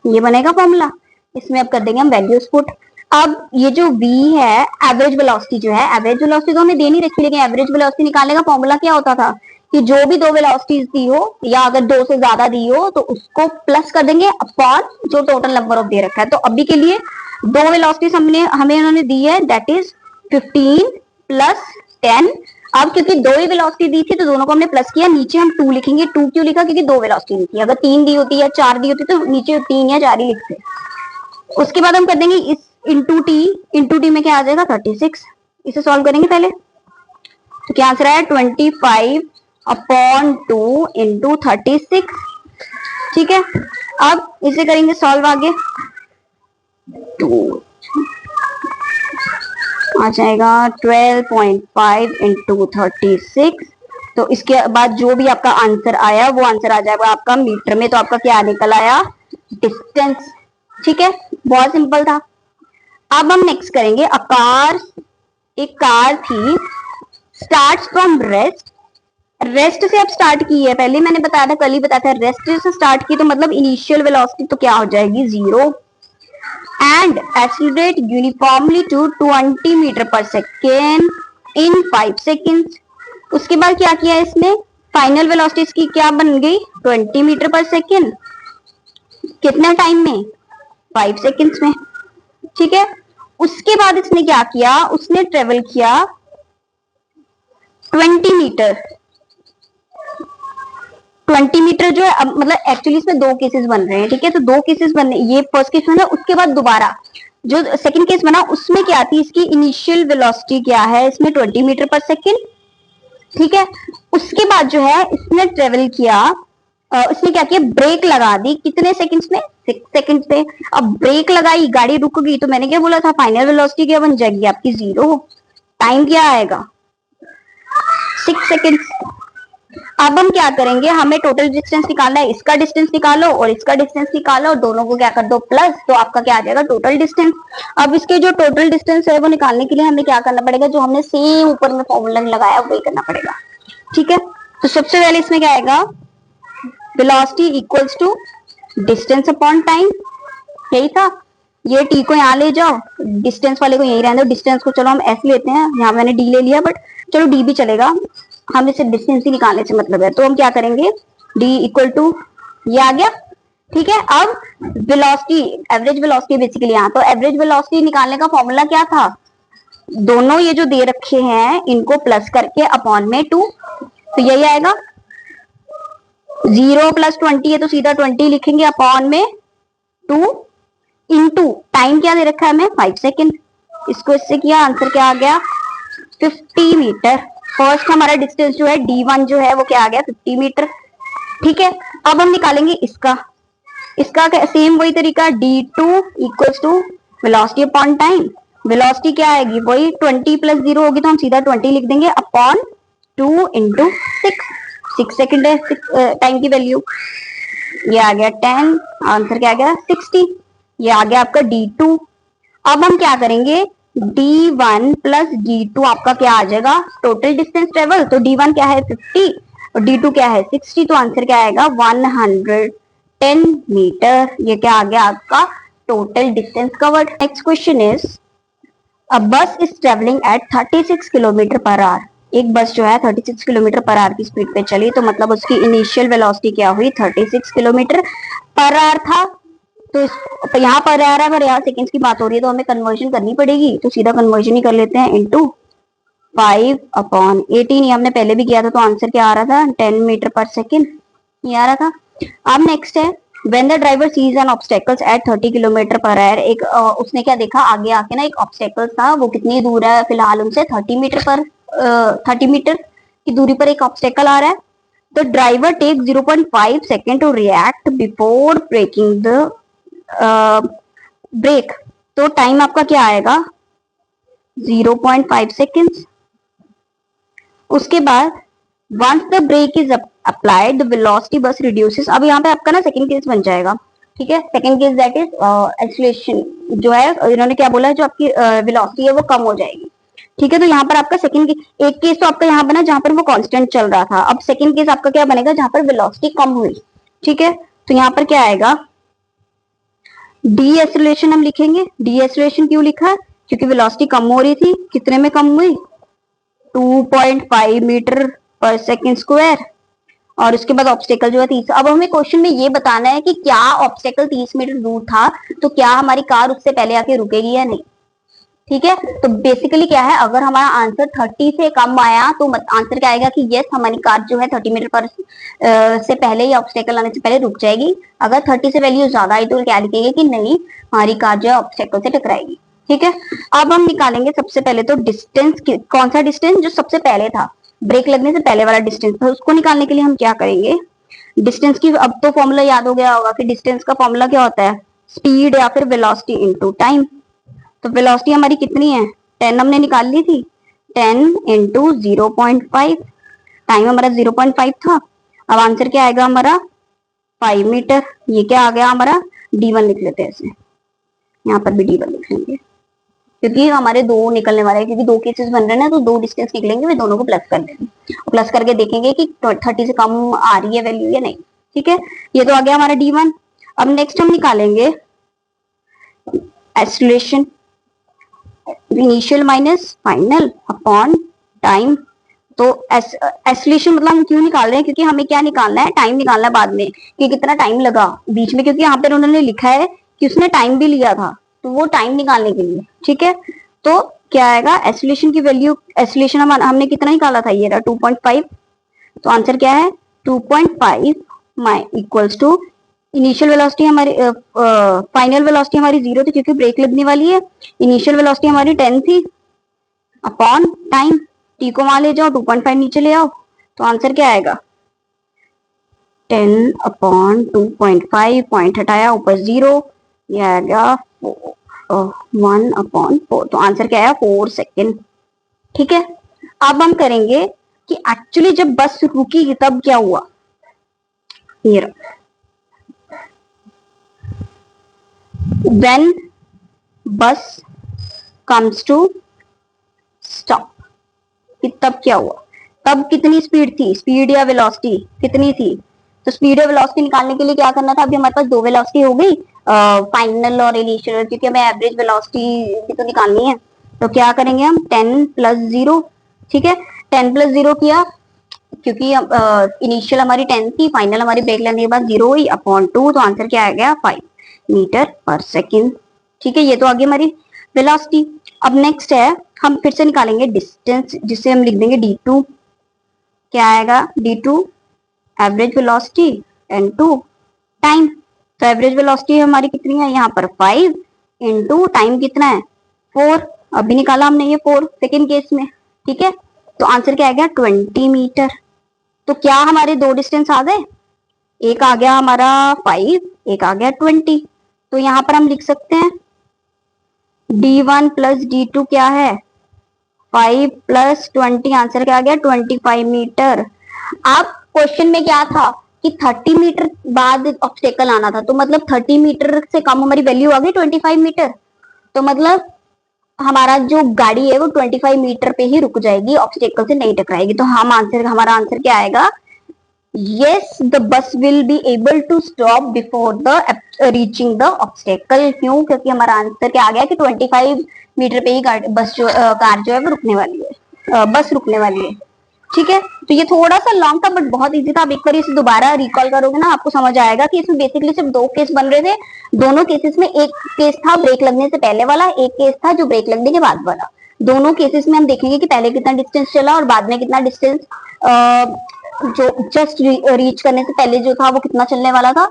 ये बनेगा फॉर्मूला। इसमें अब कर देंगे हम वैल्यूज पुट। अब ये जो v है, एवरेज वेलोसिटी जो है, एवरेज वेलोसिटी तो हमें दे नहीं रखी, लेकिन एवरेज वेलोसिटी निकालने का फॉर्मूला क्या होता था कि जो भी दो वेलोसिटीज दी हो या अगर दो से ज्यादा दी हो तो उसको प्लस कर देंगे अपॉन जो टोटल नंबर ऑफ दे रखा है। तो अभी के लिए दो वेलोसिटीज हमें उन्होंने दी है, दैट इज 15 प्लस 10। अब क्योंकि दो ही वेलोसिटी दी थी तो दोनों को हमने प्लस किया, नीचे हम 2 लिखेंगे। 2 क्यों लिखा, क्योंकि दो वेलोसिटी दी थी, अगर 3 दी होती या 4 दी होती तो नीचे 3 या 4 ही लिखते। उसके बाद हम कर देंगे इस इंटू टी में क्या आ जाएगा, 36। इसे सॉल्व करेंगे पहले, तो क्या आंसर आया, 25/2 इंटू 36। ठीक है, अब इसे करेंगे सॉल्व आगे, तो आ जाएगा 12.5 इंटू 36। तो इसके बाद जो भी आपका आंसर आया वो आंसर आ जाएगा आपका मीटर में। तो आपका क्या निकल आया, डिस्टेंस। ठीक है, बहुत सिंपल था। अब हम नेक्स्ट करेंगे एक कार थी, स्टार्ट फ्रॉम रेस्ट। रेस्ट से अब स्टार्ट की है, पहले मैंने बताया था, कल ही बताया था, रेस्ट से स्टार्ट की तो मतलब इनिशियल वेलोसिटी तो क्या हो जाएगी, 0, and accelerate uniformly to 20 metre पर सेकेंड इन 5 सेकेंड्स। उसके बाद क्या किया इसने, फाइनल वेलोसिटी इसकी क्या बन गई, 20 मीटर पर सेकेंड, कितने टाइम में, 5 सेकेंड्स में। ठीक है, उसके बाद इसने क्या किया, उसने ट्रेवल किया 20 मीटर। 20 मीटर जो है, अब मतलब एक्चुअली इसमें दो केसेस बन रहे हैं। ठीक है, तो दो केसेस बन रहे हैं, ये फर्स्ट केस बना, उसके बाद दोबारा जो सेकंड केस बना उसमें क्या थी, इसकी इनिशियल वेलोसिटी क्या है, इसमें 20 मीटर पर सेकंड। ठीक है, उसके बाद जो है इसने ट्रेवल किया, इसने क्या किया, ब्रेक लगा दी, कितने सेकंड्स में, 6 सेकंड्स में। अब ब्रेक लगाई, गाड़ी रुक गई, तो मैंने क्या बोला था, फाइनल वेलोसिटी क्या बन जाएगी आपकी, 0। टाइम क्या आएगा, 6 सेकंड्स। अब हम क्या करेंगे, हमें टोटल डिस्टेंस निकालना है, इसका डिस्टेंस निकालो और इसका डिस्टेंस निकालो, और दोनों को क्या कर दो प्लस, तो आपका क्या आ जाएगा, टोटल डिस्टेंस। अब इसके जो टोटल डिस्टेंस है वो निकालने के लिए हमें क्या करना पड़ेगा, जो हमने सेम ऊपर में फॉर्मूला लगाया वही करना पड़ेगा। ठीक है, तो सबसे पहले इसमें क्या आएगा, velocity equals to distance upon time, यही था। ये टी को यहाँ ले जाओ, डिस्टेंस वाले को यही रहने दो, डिस्टेंस को चलो हम एस लेते हैं, यहाँ मैंने डी ले लिया, बट चलो डी भी चलेगा, हम इसे डिस्टेंस ही निकालने से मतलब है, तो हम क्या करेंगे, डी इक्वल टू, ये आ गया। ठीक है, अब वेलोसिटी, एवरेज वेलोसिटी बेसिकली यहाँ, तो एवरेज वेलोसिटी निकालने का फॉर्मूला क्या था, दोनों ये जो दे रखे हैं इनको प्लस करके अपॉन में 2, तो यही आएगा। 0 + 20 है तो सीधा 20 लिखेंगे, अपॉन में 2 इंटू टाइम क्या दे रखा है हमें, 5 सेकेंड। इसको इससे किया, आंसर क्या आ गया, 50 मीटर। फर्स्ट हमारा डिस्टेंस जो है D1 जो है वो क्या आ गया, 50 मीटर। ठीक है, अब हम निकालेंगे इसका सेम वही तरीका, D2 equals to velocity upon time. Velocity क्या आएगी, वही 20 + 0 होगी, तो हम सीधा 20 लिख देंगे, अपॉन 2 इंटू 6 सेकेंड है टाइम की वैल्यू, ये आ गया 10, आंसर क्या आ गया, 60। ये आ गया आपका D2। अब हम क्या करेंगे, D1 + D2 आपका क्या आ जाएगा, टोटल डिस्टेंस ट्रेवल, तो D1 क्या है 50 और D2 क्या है 60, तो आंसर क्या आएगा 110 मीटर। ये क्या आ गया आपका total distance covered. Next question is, a bus is travelling at 36 kilometre per hour. एक बस जो है 36 किलोमीटर पर आवर की स्पीड पे चली, तो मतलब उसकी इनिशियल वेलोसिटी क्या हुई, 36 किलोमीटर पर आवर था। तो यहाँ पर आ रहा है, पर यहाँ सेकेंड्स की बात हो रही है, तो हमें कन्वर्जन करनी पड़ेगी, तो सीधा कन्वर्जन ही कर लेते हैं, इंटू 5/18। ये हमने पहले भी किया था, तो आंसर क्या आ रहा था, 10 मीटर पर सेकेंड, ये आ रहा था। अब नेक्स्ट है, when the driver sees an obstacles at 30 kilometre per hour. एक उसने क्या देखा, आगे आके ना एक ऑब्स्टेकल था, वो कितनी दूर है फिलहाल उनसे, 30 मीटर पर 30 मीटर की दूरी पर एक ऑब्स्टेकल आ रहा है। तो driver take 0.5 second to react before breaking the brake. तो टाइम आपका क्या आएगा, 0.5 सेकेंड्स। उसके बाद once the brake is applied the velocity बस रिड्यूसेस। अब यहाँ पे आपका ना सेकंड केस बन जाएगा। ठीक है, second case that is acceleration जो है, इन्होंने क्या बोला है, जो आपकी वेलोसिटी है वो कम हो जाएगी। ठीक है, तो यहाँ पर आपका सेकंड एक केस तो आपका यहाँ बना जहां पर वो कांस्टेंट चल रहा था। अब सेकंड केस आपका क्या बनेगा, जहां पर वेलोसिटी कम हुई। ठीक है, तो यहाँ पर क्या आएगा, डी एक्सीलरेशन हम लिखेंगे। डी एक्सीलरेशन क्यों लिखा, क्योंकि वेलोसिटी कम हो रही थी, कितने में कम हुई, 2.5 मीटर पर सेकेंड स्क्वायर। और उसके बाद ऑब्स्टेकल जो है 30। अब हमें क्वेश्चन में ये बताना है कि क्या ऑब्स्टेकल 30 मीटर दूर था, तो क्या हमारी कार उससे पहले आके रुकेगी या नहीं। ठीक है, तो बेसिकली क्या है, अगर हमारा आंसर 30 से कम आया तो आंसर क्या आएगा कि यस, हमारी कार जो है 30 मीटर पर से पहले या ऑब्स्टेकल आने से पहले रुक जाएगी। अगर 30 से वैल्यू ज्यादा आई तो क्या लिखेंगे कि नहीं, हमारी कार जो है ऑब्स्टेकल से टकराएगी। ठीक है, अब हम निकालेंगे सबसे पहले तो डिस्टेंस, कौन सा डिस्टेंस, जो सबसे पहले था, ब्रेक लगने से पहले वाला डिस्टेंस था, उसको निकालने के लिए हम क्या करेंगे, डिस्टेंस की अब तो फॉर्मूला याद हो गया होगा कि डिस्टेंस का फॉर्मूला क्या होता है, स्पीड या फिर वेलोसिटी इनटू टाइम। तो वेलोसिटी हमारी कितनी है, 10 हमने निकाल ली थी, 10 इंटू 0.5, टाइम हमारा 0.5 था। अब आंसर क्या आएगा हमारा, 5 मीटर। ये क्या आ गया हमारा D1 लिख लेते हैं ऐसे, यहाँ पर भी D1 लिख लेंगे, क्योंकि हमारे दो निकलने वाले हैं, क्योंकि दो केसेस बन रहे हैं ना, तो दो डिस्टेंस निकलेंगे, वे दोनों को प्लस कर देंगे, प्लस करके देखेंगे कि 30 से कम आ रही है वैल्यू या नहीं। ठीक है, ये तो आ गया हमारा D1। अब नेक्स्ट हम निकालेंगे acceleration, initial minus final upon time. तो एक्सीलरेशन मतलब हम क्यों निकाल रहे हैं, क्योंकि हमें क्या निकालना है, टाइम निकालना है बाद में, कि कितना टाइम लगा बीच में, क्योंकि यहाँ पर उन्होंने लिखा है कि उसने टाइम भी लिया था, तो वो टाइम निकालने के लिए। ठीक है, तो क्या आएगा एक्सीलरेशन की वैल्यू, एक्सीलरेशन हमने कितना निकाला था, ये रहा 2.5, तो आंसर क्या है 2.5 इक्वल्स टू इनिशियल वेलोसिटी हमारी, फाइनल वेलोसिटी हमारी 0 थी क्योंकि ब्रेक लगने वाली है, इनिशियल वेलोसिटी हमारी 10 थी अपॉन टाइम, टी को वहां ले जाओ, 2.5 नीचे ले आओ, तो आंसर क्या आएगा 10 अपॉन 2.5, पॉइंट हटाया ऊपर 0, ये आएगा 1 अपॉन 4, तो आंसर क्या आया 4 सेकेंड। ठीक है, अब हम करेंगे कि एक्चुअली जब बस रुकी तब क्या हुआ, ये when bus comes to stop, तब क्या हुआ, तब कितनी स्पीड थी, स्पीड या वेलोसिटी कितनी थी, तो स्पीड या वेलोसिटी निकालने के लिए क्या करना था, अभी हमारे पास दो वेलोसिटी हो गई, फाइनल और इनिशियल, क्योंकि हमें एवरेज वेलोसिटी भी तो निकालनी है, तो क्या करेंगे हम 10 प्लस 0। ठीक है, 10 प्लस 0 किया, क्योंकि इनिशियल हमारी 10 थी, फाइनल हमारी ब्रेक लेने के बाद 0 हुई, अपॉन 2, तो आंसर क्या आ गया 5 मीटर पर सेकेंड। ठीक है, ये तो आगे हमारी वेलोसिटी। अब नेक्स्ट है, हम फिर से निकालेंगे डिस्टेंस, जिसे हम लिख देंगे D2, क्या आएगा D2 average velocity into time, तो एवरेज वेलोसिटी हमारी कितनी है यहाँ पर 5 इनटू टाइम कितना है 4, अभी निकाला हमने ये 4 सेकेंड केस में। ठीक है, तो आंसर क्या आ गया 20 मीटर। तो क्या हमारे दो डिस्टेंस आ गए, एक आ गया हमारा 5, एक आ गया 20, तो यहां पर हम लिख सकते हैं D1 प्लस D2 क्या है 5 प्लस 20, आंसर क्या आ गया 25 मीटर। अब क्वेश्चन में क्या था कि 30 मीटर बाद ऑब्स्टेकल आना था, तो मतलब 30 मीटर से कम हमारी वैल्यू आ गई 25 मीटर, तो मतलब हमारा जो गाड़ी है वो 25 मीटर पे ही रुक जाएगी, ऑब्स्टेकल से नहीं टकराएगी, तो हमारा आंसर क्या आएगा, yes the bus will be able to stop before the reaching the obstacle। क्यों, क्योंकि हमारा आंसर क्या आ गया कि 25 मीटर पे ही बस जो कार जो है वो रुकने वाली है, बस रुकने वाली है। ठीक है, तो ये थोड़ा सा लॉन्ग था बट बहुत इजी था, आप एक बार इसे दोबारा रिकॉल करोगे ना आपको समझ आएगा कि इसमें बेसिकली सिर्फ दो केस बन रहे थे, दोनों केसेस में एक केस था ब्रेक लगने से पहले वाला, एक केस था जो ब्रेक लगने के बाद वाला। दोनों केसेस में हम देखेंगे कि पहले कितना डिस्टेंस चला और बाद में कितना डिस्टेंस जो जस्ट रीच करने से पहले जो था वो कितना चलने वाला था,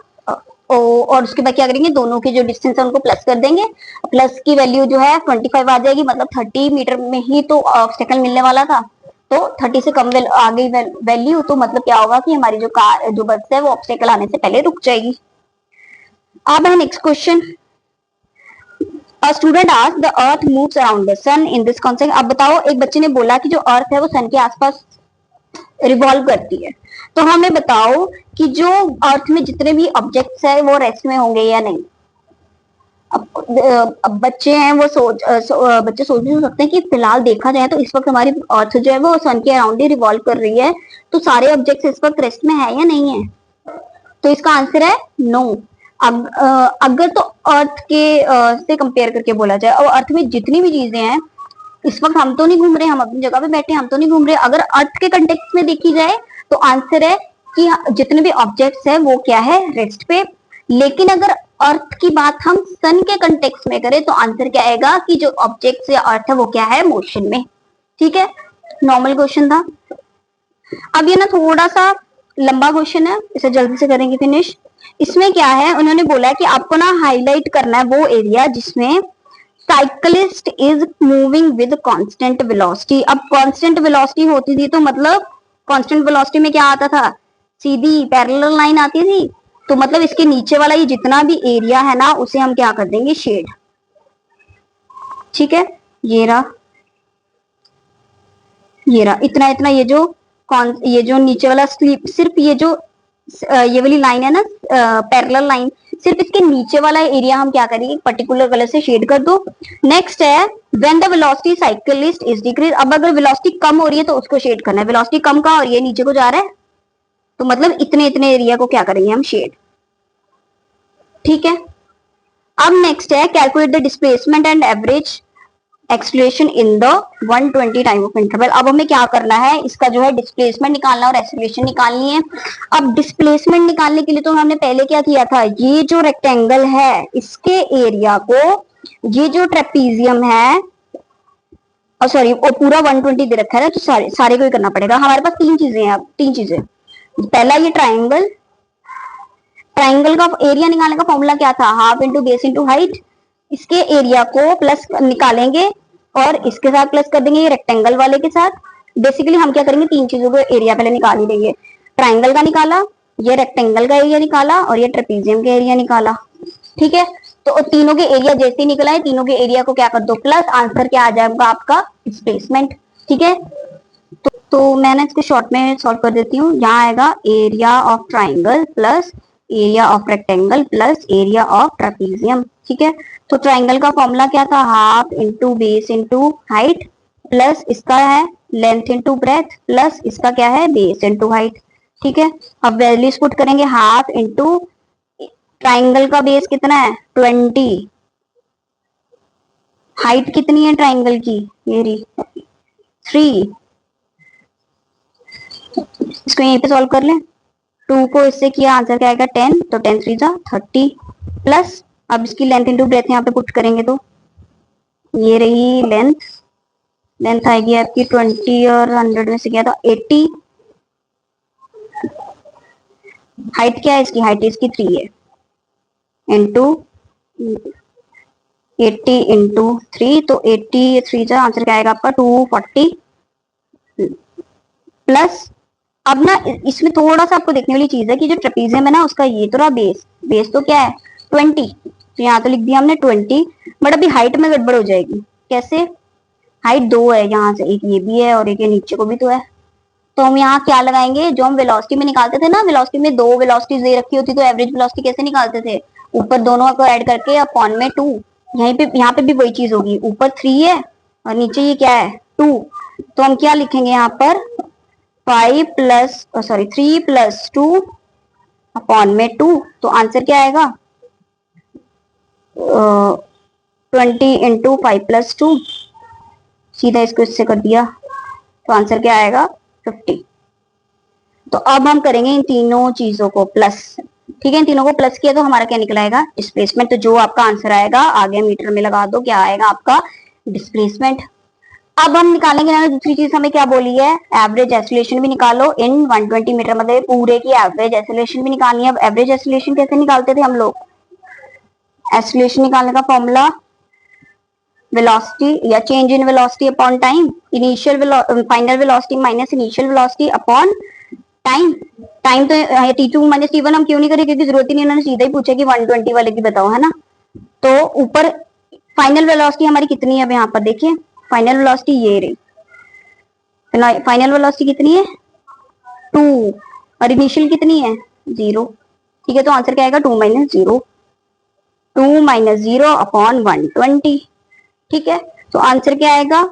और उसके बाद क्या करेंगे दोनों के जो डिस्टेंस है उनको प्लस कर देंगे, प्लस की वैल्यू जो है 25 आ जाएगी, मतलब 30 मीटर में ही तो ऑब्स्टेकल मिलने वाला था, तो 30 से कम आ गई वैल्यू, तो मतलब क्या होगा कि हमारी जो बस है वो ऑब्स्टेकल आने से पहले रुक जाएगी। अब है next question, A student asked the earth moves around the sun in this concept। अब बताओ, एक बच्चे ने बोला कि जो अर्थ है वो सन के आसपास रिवॉल्व करती है, तो हमें बताओ कि जो अर्थ में जितने भी ऑब्जेक्ट्स है वो रेस्ट में होंगे या नहीं। अब बच्चे हैं वो बच्चे सोच भी सकते हैं कि फिलहाल देखा जाए तो इस वक्त हमारी अर्थ जो है वो सन के अराउंड ही रिवॉल्व कर रही है, तो सारे ऑब्जेक्ट्स इस वक्त रेस्ट में है या नहीं है, तो इसका आंसर है नो। अगर तो अर्थ के से कंपेयर करके बोला जाए, और अर्थ में जितनी भी चीजें हैं इस वक्त हम तो नहीं घूम रहे, हम अपनी जगह पे बैठे, हम तो नहीं घूम रहे, अगर अर्थ के कंटेक्स्ट में देखी जाए तो आंसर है कि जितने भी ऑब्जेक्ट्स है वो क्या है रेस्ट पे। लेकिन अगर अर्थ की बात हम सन के कंटेक्स्ट में करें तो आंसर क्या आएगा कि जो ऑब्जेक्ट्स या अर्थ है वो क्या है मोशन में। ठीक है, नॉर्मल क्वेश्चन था। अब ये ना थोड़ा सा लंबा क्वेश्चन है, इसे जल्दी से करेंगे फिनिश। इसमें क्या है, उन्होंने बोला कि आपको ना हाईलाइट करना है वो एरिया जिसमें cyclist is moving with constant velocity. अब कांस्टेंट वेलोसिटी होती थी तो मतलब कांस्टेंट वेलोसिटी में क्या आता था, सीधी पैरेलल लाइन आती थी, तो मतलब इसके नीचे वाला ये जितना भी एरिया है ना उसे हम क्या कर देंगे शेड। ठीक है, ये रहा इतना इतना, ये जो नीचे वाला स्लीप, सिर्फ ये जो ये वाली लाइन है ना, पैरेलल लाइन, सिर्फ इसके नीचे वाला एरिया हम क्या करेंगे, पर्टिकुलर कलर से शेड कर दो। नेक्स्ट है when the velocity cyclist is decrease, अब अगर वेलोसिटी कम हो रही है तो उसको शेड करना है, वेलोसिटी कम कहाँ हो रही है, नीचे को जा रहा है, तो मतलब इतने इतने एरिया को क्या करेंगे हम, शेड। ठीक है, अब नेक्स्ट है calculate the displacement and average acceleration in the 120 time of interval. अब हमें क्या करना है, इसका जो है डिस्प्लेसमेंट निकालना और एक्सीलरेशन निकालनी है। अब डिस्प्लेसमेंट निकालने के लिए तो हमने पहले क्या किया था, ये जो रेक्टेंगल है इसके एरिया को, ये जो ट्रेपीजियम है, और सॉरी वो पूरा 120 दे रखा है ना, तो सारे को ही करना पड़ेगा। हमारे पास तीन चीजें हैं, अब तीन चीजें, पहला ये ट्राइंगल, ट्राइंगल का एरिया निकालने का फॉर्मूला क्या था, half into base into height. इसके एरिया को प्लस निकालेंगे और इसके साथ प्लस कर देंगे, ये रेक्टेंगल वाले के साथ। बेसिकली हम क्या करेंगे, तीन चीजों को एरिया पहले निकाल ही देंगे, ट्राइंगल का निकाला, ये रेक्टेंगल का एरिया निकाला और ये ट्रेपीजियम का एरिया निकाला। ठीक है, तो तीनों के एरिया जैसे ही निकला है, तीनों के एरिया को क्या कर दो प्लस, आंसर क्या आ जाएगा आपका, डिस्प्लेसमेंट। ठीक है, तो मैंने इसको शॉर्ट में सॉल्व कर देती हूँ। यहाँ आएगा area of triangle plus area of rectangle plus area of trapezium. ठीक है, तो ट्राइंगल का फॉर्मूला क्या था, half into base into height plus इसका है लेंथ इंटू ब्रेथ प्लस इसका क्या है, बेस इंटू हाइट। ठीक है, अब वैल्यूज पुट करेंगे, हाफ इंटू ट्राइंगल का बेस कितना है 20, हाइट कितनी है ट्राइंगल की, मेरी 3, इसको यहीं पे सॉल्व कर लें, 2 को इससे किया आंसर क्या आएगा 10, तो 10 3 जा 30 प्लस, अब इसकी लेंथ इंटू ब्रेथ यहाँ पे पुट करेंगे तो ये रही लेंथ, लेंथ आएगी आपकी 20 और 100 में से किया था 80, हाइट क्या है इसकी, हाइट इसकी 3 है, इंटू 80 इंटू 3, तो 83 जा आंसर क्या आएगा आपका 240 प्लस। अब ना इसमें थोड़ा सा आपको देखने वाली चीज है कि जो ट्रेपीजियम है ना उसका ये तो रहा बेस, बेस तो क्या है 20, तो यहाँ तो लिख दिया हमने 20, बट अभी हाइट में गड़बड़ हो जाएगी। कैसे, हाइट 2 है, यहाँ से एक ये भी है और एक ये नीचे को भी तो है, तो हम यहाँ क्या लगाएंगे, जो हम वेलोसिटी में निकालते थे ना, वेलोसिटी में 2 वेलोसिटी दे रखी होती तो एवरेज वेलोसिटी कैसे निकालते थे, ऊपर दोनों को ऐड करके अपॉन में 2, यहाँ पे भी वही चीज होगी, ऊपर 3 है और नीचे ये क्या है 2, तो हम क्या लिखेंगे यहाँ पर 5 प्लस सॉरी 3 प्लस 2 अपॉन में 2, तो आंसर क्या आएगा 20 इंटू 5 प्लस 2, सीधा इसको इससे कर दिया तो आंसर क्या आएगा 50। तो अब हम करेंगे इन तीनों चीजों को प्लस। ठीक है, इन तीनों को प्लस किया तो हमारा क्या निकलाएगा डिस्प्लेसमेंट, तो जो आपका आंसर आएगा आगे मीटर में लगा दो, क्या आएगा आपका डिस्प्लेसमेंट। अब हम निकालेंगे ना, दूसरी चीज हमें क्या बोली है, एवरेज एक्सीलरेशन भी निकालो इन 120 मीटर, मतलब पूरे की एवरेज एक्सीलरेशन भी निकालनी है। अब एवरेज एक्सीलरेशन कैसे निकालते थे हम लोग, एक्सीलरेशन निकालने का फॉर्मूला वेलोसिटी या change in velocity upon time, initial final velocity minus initial velocity upon time. Time तो T2 माइनस T1 हम क्यों नहीं करें, क्योंकि जरूरत ही नहीं, उन्होंने सीधा ही पूछा कि 120 वाले की बताओ, है ना। तो ऊपर फाइनल वेलोसिटी हमारी कितनी है, अब यहाँ पर देखिए फाइनल वेलोसिटी ये रही, फाइनल वेलोसिटी कितनी है 2 और इनिशियल कितनी है 0। ठीक है, तो आंसर क्या आएगा 2 माइनस 0, 2 माइनस 0 अपॉन 120। ठीक है, तो आंसर क्या आएगा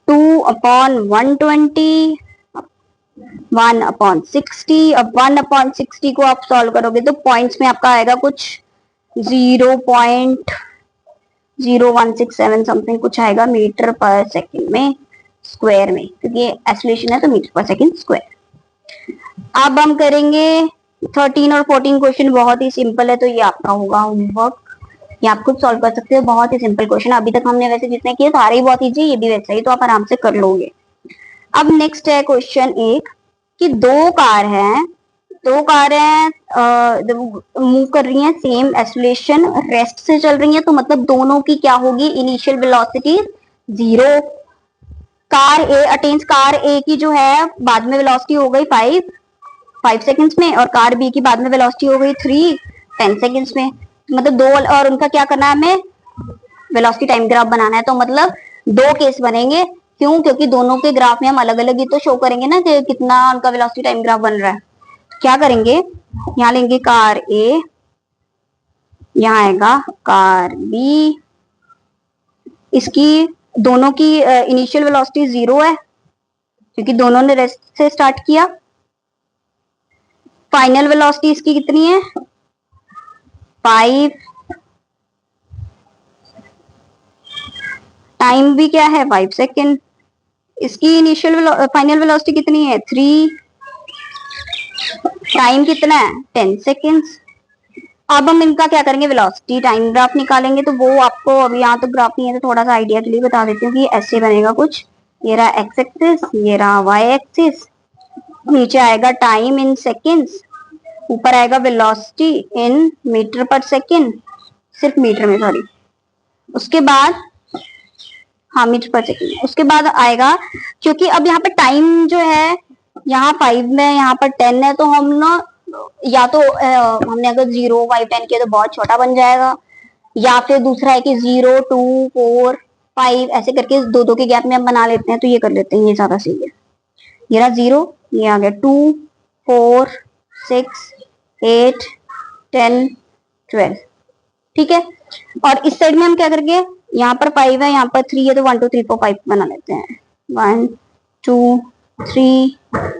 2 अपॉन 120, 1 अपॉन 60। अब 1 अपॉन 60 को आप सॉल्व करोगे तो पॉइंट्स में आपका आएगा कुछ 0.0167 समथिंग कुछ आएगा मीटर पर सेकंड में स्क्वायर में, क्योंकि ये एक्सीलरेशन है तो मीटर पर सेकंड स्क्वायर। अब हम करेंगे 13 और 14 क्वेश्चन, बहुत ही सिंपल है, तो ये आपका होगा होमवर्क, ये आप खुद सॉल्व कर सकते हो, बहुत ही सिंपल क्वेश्चन। अभी तक हमने वैसे जितने किए सारे ही बहुत इजी, ये भी वैसे ही, तो आप आराम से कर लोगे। अब नेक्स्ट है क्वेश्चन एक कि दो कार हैं मूव कर रही हैं सेम एक्सीलरेशन रेस्ट से चल रही हैं, तो मतलब दोनों की क्या होगी इनिशियल वेलोसिटी 0। कार ए अटेन्स, कार ए की जो है बाद में वेलोसिटी हो गई 5 सेकंड्स में, और कार बी की बाद में वेलोसिटी हो गई 10 सेकंड्स में, मतलब दो, और उनका क्या करना है हमें वेलोसिटी टाइम ग्राफ बनाना है, तो मतलब दो केस बनेंगे। क्यों, क्योंकि दोनों के ग्राफ में हम अलग अलग ही तो शो करेंगे ना कि कितना उनका वेलोसिटी टाइम ग्राफ बन रहा है। क्या करेंगे, यहाँ लेंगे कार ए, यहाँ आएगा कार बी, इसकी दोनों की इनिशियल वेलोसिटी 0 है क्योंकि दोनों ने रेस्ट से स्टार्ट किया। फाइनल वेलोसिटी इसकी कितनी है 5, टाइम भी क्या है 5 सेकेंड, इसकी इनिशियल फाइनल वेलोसिटी कितनी है 3, टाइम कितना है 10 सेकेंड्स। अब हम इनका क्या करेंगे, वेलोसिटी टाइम ग्राफ निकालेंगे। तो वो आपको अभी यहाँ तो ग्राफ नहीं है तो थोड़ा सा आइडिया के लिए बता देती हूँ कि ऐसे बनेगा कुछ। ये रहा एक्स एक्सिस, ये रहा वाई एक्सिस, नीचे आएगा टाइम इन सेकेंड्स, ऊपर आएगा वेलोसिटी इन मीटर पर सेकेंड, सिर्फ मीटर में सॉरी। उसके बाद हाँ मीटर पर सेकेंड, उसके बाद आएगा, क्योंकि अब यहाँ पे टाइम जो है यहाँ 5 में, यहाँ पर 10 है, तो हम ना या तो हमने अगर 0 5 10 किया तो बहुत छोटा बन जाएगा, या फिर दूसरा है कि 0 2 4 5 ऐसे करके दो दो के गैप में हम बना लेते हैं। तो ये कर लेते हैं, ये ज्यादा सही है। ये रहा 0, ये आ गया 2 4 6 8 10 12, ठीक है। और इस साइड में हम क्या करेंगे, यहाँ पर 5 है, यहाँ पर 3 है, तो 1 2 3 4 5 बना लेते हैं। 1 2 3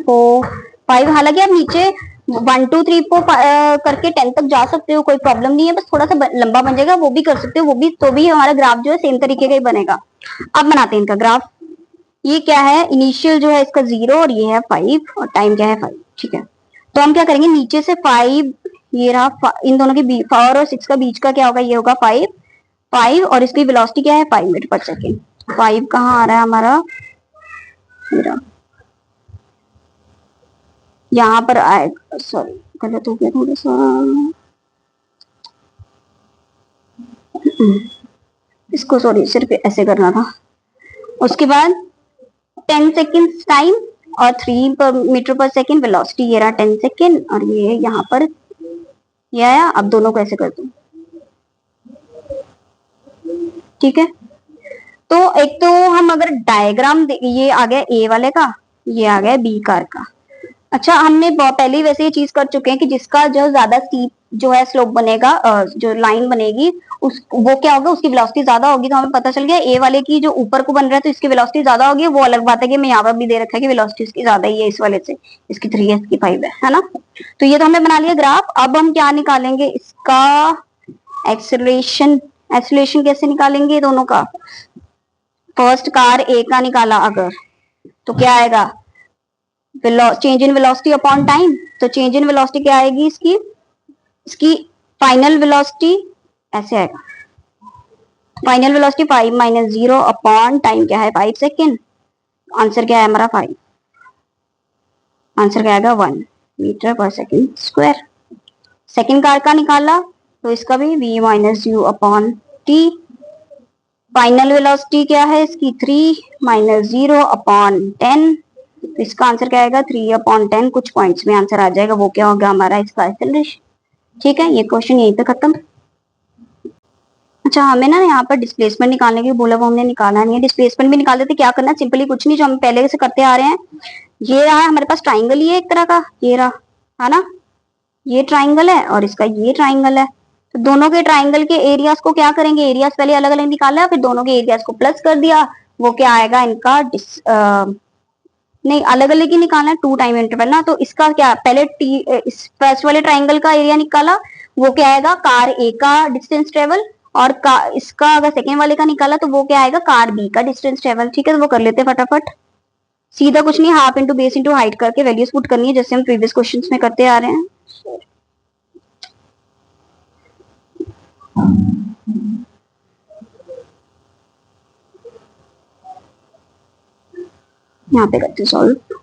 4 5। हालांकि आप नीचे 1 2 3 4 करके 10 तक जा सकते हो, कोई प्रॉब्लम नहीं है, बस थोड़ा सा लंबा बन जाएगा, वो भी कर सकते हो, वो भी तो भी हमारा ग्राफ जो है सेम तरीके का ही बनेगा। अब बनाते हैं इनका ग्राफ। ये क्या है, इनिशियल जो है इसका 0 और ये है 5 और टाइम क्या है 5, ठीक है। तो हम क्या करेंगे, नीचे से 5, ये रहा इन दोनों के 4 और 6 का बीच का क्या होगा, ये होगा 5 5, और इसकी वेलोसिटी क्या है 5 मीटर पर सेकेंड। 5 कहाँ आ रहा है हमारा, यहाँ पर आएगा, सॉरी गलत हो गया थोड़ा सा, इसको सॉरी सिर्फ ऐसे करना था। उसके बाद 10 सेकेंड टाइम और 3 पर मीटर पर सेकेंड वेलोसिटी, ये रहा 10 सेकेंड और ये यहाँ पर ये आया। अब दोनों को ऐसे कर दूं, ठीक है। तो एक तो हम अगर डायग्राम, ये आ गया ए वाले का, ये आ गया बी कार का। अच्छा, हमने पहले ही वैसे ये चीज कर चुके हैं कि जिसका जो ज्यादा स्टीप जो है स्लोप बनेगा, जो लाइन बनेगी उस वो क्या होगा, उसकी वेलोसिटी ज्यादा होगी। तो हमें पता चल गया ए वाले की जो ऊपर को बन रहा है तो इसकी वेलोसिटी ज्यादा होगी। वो अलग बात है कि मैं यहाँ पर भी दे रखा है कि वेलोसिटी इसकी ज्यादा ही है इस वाले से, इसकी 3 है इसकी 5 है ना। तो ये तो हमने बना लिया ग्राफ। अब हम क्या निकालेंगे, इसका एक्सेलरेशन। एक्सेलरेशन कैसे निकालेंगे दोनों का, फर्स्ट कार ए का निकाला अगर, तो क्या आएगा, change in velocity upon time. तो चेंज इन वेलोसिटी क्या आएगी इसकी, इसकी फाइनल वेलोसिटी ऐसे आएगा, final velocity 5 minus 0 upon time क्या है 5 सेकेंड। आंसर क्या है हमारा 5, आंसर क्या आएगा 1 मीटर पर सेकेंड स्क्वायर। सेकेंड कार का निकाला तो इसका भी v minus u upon T. Final velocity क्या है इसकी 3 माइनस 0 अपॉन 10। तो इसका आंसर क्या आएगा 3 अपॉन 10, कुछ पॉइंट्स में आंसर आ जाएगा, वो क्या होगा हमारा इसका एक्सेलरेशन। ठीक है, ये क्वेश्चन यहीं पे खत्म। अच्छा, हमें ना यहाँ पर डिस्प्लेसमेंट निकालने के बोला, वो हमने निकाला नहीं है। डिस्प्लेसमेंट भी निकाल देते, क्या करना है, सिंपली कुछ नहीं, जो हम पहले से करते आ रहे हैं। ये रहा हमारे पास ट्राइंगल, ये एक तरह का, ये रहा है ना, ये ट्राइंगल है और इसका ये ट्राइंगल है। तो दोनों के ट्राइंगल के एरियाज को क्या करेंगे, एरियाज पहले अलग अलग निकाला, फिर दोनों के एरियाज को प्लस कर दिया। वो क्या आएगा इनका नहीं, अलग अलग ही निकालना है, 2 टाइम इंटरवल ना। तो इसका क्या, पहले इस फर्स्ट वाले ट्राइंगल का एरिया निकाला, वो क्या आएगा कार ए का डिस्टेंस ट्रेवल, और इसका अगर सेकेंड वाले का निकाला तो वो क्या आएगा कार बी का डिस्टेंस ट्रेवल। ठीक है, तो वो कर लेते फटाफट, सीधा कुछ नहीं, half into base into height करके वैल्यूज पुट करनी है, जैसे हम प्रीवियस क्वेश्चन में करते आ रहे हैं। यहाँ पे करते सॉल्व।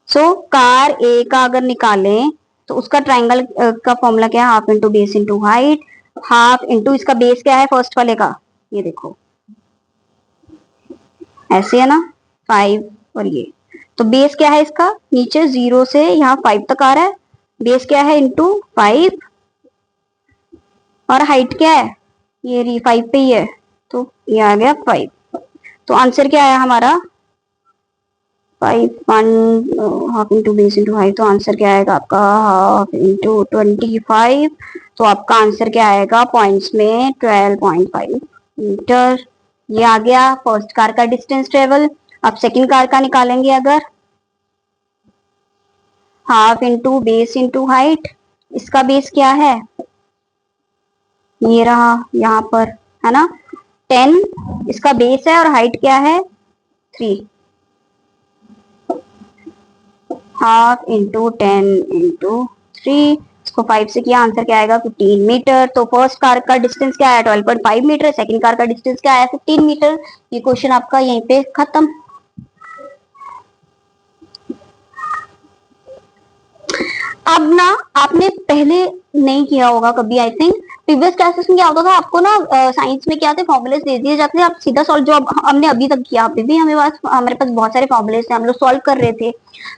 सो कार ए का अगर निकालें तो उसका ट्राइंगल का फॉर्मूला क्या है, half into base into height. Half into इसका बेस क्या है फर्स्ट वाले का, ये देखो ऐसे है ना 5, और ये तो बेस क्या है इसका, नीचे 0 से यहाँ 5 तक आ रहा है, बेस क्या है इंटू 5, और हाइट क्या है ये 5 पे ही है, तो ये आ गया 5। तो आंसर क्या आया हमारा 1 half into base into height, तो आंसर क्या आएगा आपका हाफ इंटू 25, तो आपका आंसर क्या आएगा पॉइंट्स में 12.5 मीटर। ये आ गया फर्स्ट कार का डिस्टेंस ट्रेवल। अब सेकंड कार का निकालेंगे अगर, half into base into height, इसका बेस क्या है, ये रहा यहाँ पर, है ना, 10 इसका बेस है, और हाइट क्या है 3, हाफ इंटू 10 इंटू 3, इसको 5 से किया, आंसर क्या आएगा 15 मीटर। तो फर्स्ट कार का डिस्टेंस क्या है 12.5 मीटर, सेकंड कार का डिस्टेंस क्या है 15 मीटर। ये क्वेश्चन आपका यहीं पे खत्म। अब ना आपने पहले नहीं किया होगा कभी, आई थिंक प्रीवियस क्लासेस में क्या होता था, आपको ना साइंस में क्या थे, फॉर्मूलेस दे दिए जाते थे, आप सीधा सॉल्व, जो हमने अभी तक किया, अभी भी हमारे पास बहुत सारे फॉर्मूलेस हैं, हम लोग सॉल्व कर रहे थे।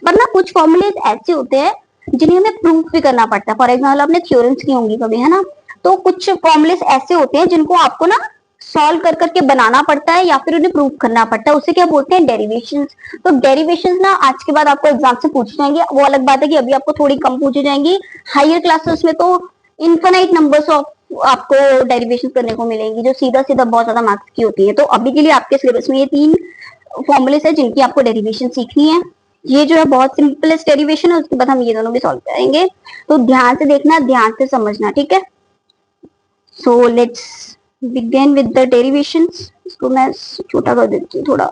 पर ना कुछ फॉर्मूलेस ऐसे होते हैं जिन्हें हमें प्रूफ भी करना पड़ता है। फॉर एग्जाम्पल आपने थ्योरम्स की होंगी कभी, है ना, तो कुछ फॉर्मूलेस ऐसे होते हैं जिनको आपको ना सॉल्व कर करके बनाना पड़ता है या फिर उन्हें प्रूव करना पड़ता है, उसे क्या बोलते हैं डेरिवेशंस। तो डेरिवेशंस ना आज के बाद आपको एग्जाम से पूछ जाएंगे, वो अलग बात है कि अभी आपको थोड़ी कम पूछी जाएंगी, हायर क्लासेस में तो इनफाइनाइट नंबर्स ऑफ आपको डेरिवेशन करने को मिलेंगी, जो सीधा सीधा बहुत ज्यादा मार्क्स की होती है। तो अभी के लिए आपके सिलेबस में ये 3 फॉर्मूलेस है जिनकी आपको डेरिवेशन सीखनी है। ये जो है बहुत सिंपलेस्ट डेरिवेशन है, उसके बाद हम ये दोनों भी सॉल्व करेंगे, तो ध्यान से देखना, ध्यान से समझना, ठीक है। So let's begin with the derivations. इसको मैं छोटा कर देती हूँ थोड़ा।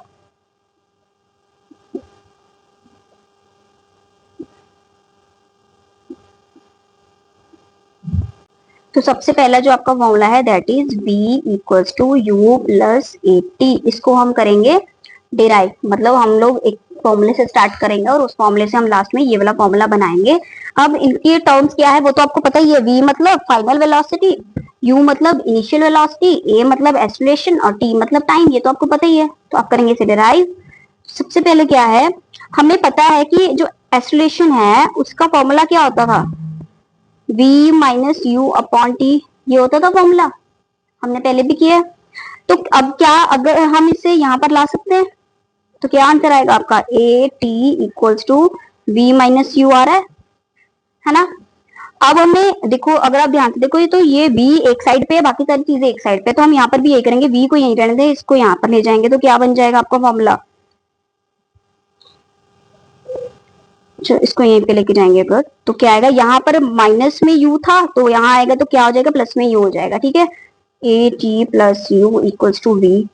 तो सबसे पहला जो आपका फॉर्मूला है that is v equals to u plus 80, इसको हम करेंगे डिराइव, मतलब हम लोग एक फॉर्मूले से स्टार्ट करेंगे और उस फॉर्मूले से हम लास्ट में ये वाला फॉर्मूला बनाएंगे। अब इनके टर्म्स क्या है वो तो आपको पता ही है, v मतलब फाइनल वेलोसिटी, u मतलब इनिशियल वेलोसिटी, a मतलब एक्सेलरेशन और t मतलब टाइम, ये तो आपको पता ही है। तो आप करेंगे इसे डिराइव। सबसे पहले क्या है, हमें पता है कि जो एक्सेलरेशन है उसका फॉर्मूला क्या होता था, v minus u upon T, ये होता था फॉर्मूला, हमने पहले भी किया है। तो अब क्या, अगर हम इसे यहाँ पर ला सकते हैं तो क्या आंसर आएगा आपका A T equals to V minus U आ रहा है ना। अब हमें देखो, अगर आप ध्यान से देखो, तो ये v एक साइड पे है, बाकी सारी चीजें एक साइड पे, तो हम यहाँ पर भी यही करेंगे, v को यहीं रहने दें, इसको यहाँ पर ले जाएंगे, तो क्या बन जाएगा आपका फॉर्मूला, इसको यहीं पे लेके जाएंगे अगर, तो क्या आएगा, यहाँ पर माइनस में u था तो यहाँ आएगा तो क्या हो जाएगा प्लस में u हो जाएगा, ठीक है। A t plus u equals to v.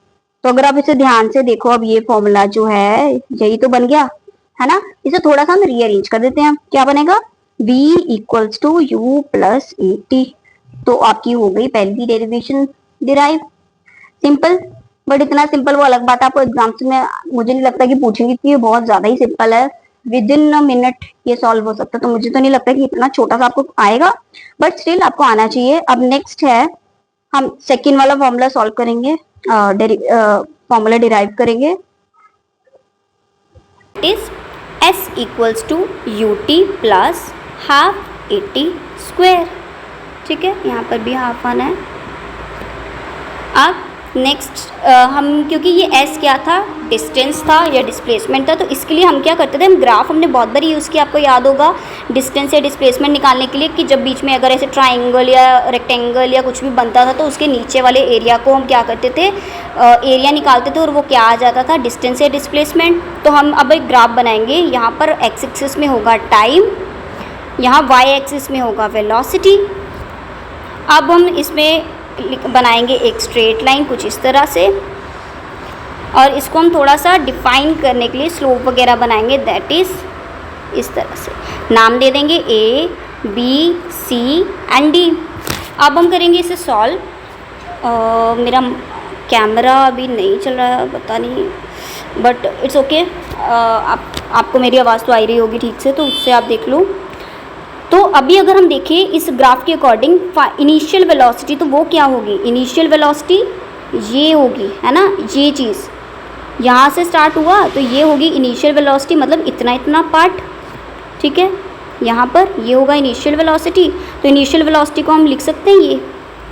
तो अगर आप इसे ध्यान से देखो, अब ये फॉर्मूला जो है यही तो बन गया, है ना। इसे थोड़ा सा हम रीअरेंज कर देते हैं, क्या बनेगा v equals to u plus a t. तो आपकी हो गई पहली डेरिवेशन डिराइव, सिंपल। बट इतना सिंपल वो अलग बात है, आपको एग्जाम्स में मुझे नहीं लगता कि पूछेंगे, कि ये बहुत ज्यादा ही सिंपल है, विद इन अ मिनट ये सॉल्व हो सकता है। तो मुझे तो नहीं लगता कि इतना छोटा सा आपको आएगा, बट स्टिल आपको आना चाहिए। अब नेक्स्ट है, हम सेकेंड वाला फॉर्मूला सॉल्व करेंगे, फॉर्मूला डिराइव करेंगे, is s equals to u t plus half a t square, ठीक है, यहाँ पर भी हाफ आना है। अब नेक्स्ट हम, क्योंकि ये s क्या था, डिस्टेंस था या डिस्प्लेसमेंट था, तो इसके लिए हम क्या करते थे, हम ग्राफ हमने बहुत बार यूज़ किया, आपको याद होगा, डिस्टेंस या डिस्प्लेसमेंट निकालने के लिए, कि जब बीच में अगर ऐसे ट्राइंगल या रेक्टेंगल या कुछ भी बनता था तो उसके नीचे वाले एरिया को हम क्या करते थे, एरिया निकालते थे, और वो क्या आ जाता था, डिस्टेंस या डिस्प्लेसमेंट। तो हम अब एक ग्राफ बनाएंगे, यहाँ पर एक्स एक्सिस में होगा टाइम, यहाँ वाई एक्सिस में होगा वेलोसिटी। अब हम इसमें बनाएंगे एक स्ट्रेट लाइन कुछ इस तरह से, और इसको हम थोड़ा सा डिफाइन करने के लिए स्लोप वगैरह बनाएंगे, दैट इज़ इस तरह से नाम दे देंगे A B C and D. अब हम करेंगे इसे सॉल्व। मेरा कैमरा अभी नहीं चल रहा है, पता नहीं, बट इट्स ओके। आपको मेरी आवाज़ तो आ ही रही होगी ठीक से, तो उससे आप देख लो। तो अभी अगर हम देखें इस ग्राफ के अकॉर्डिंग, इनिशियल वेलोसिटी तो वो क्या होगी, इनिशियल वेलोसिटी ये होगी, है ना, ये चीज़ यहाँ से स्टार्ट हुआ तो ये होगी इनिशियल वेलोसिटी, मतलब इतना इतना पार्ट, ठीक है, यहाँ पर ये होगा इनिशियल वेलोसिटी। तो इनिशियल वेलोसिटी को हम लिख सकते हैं, ये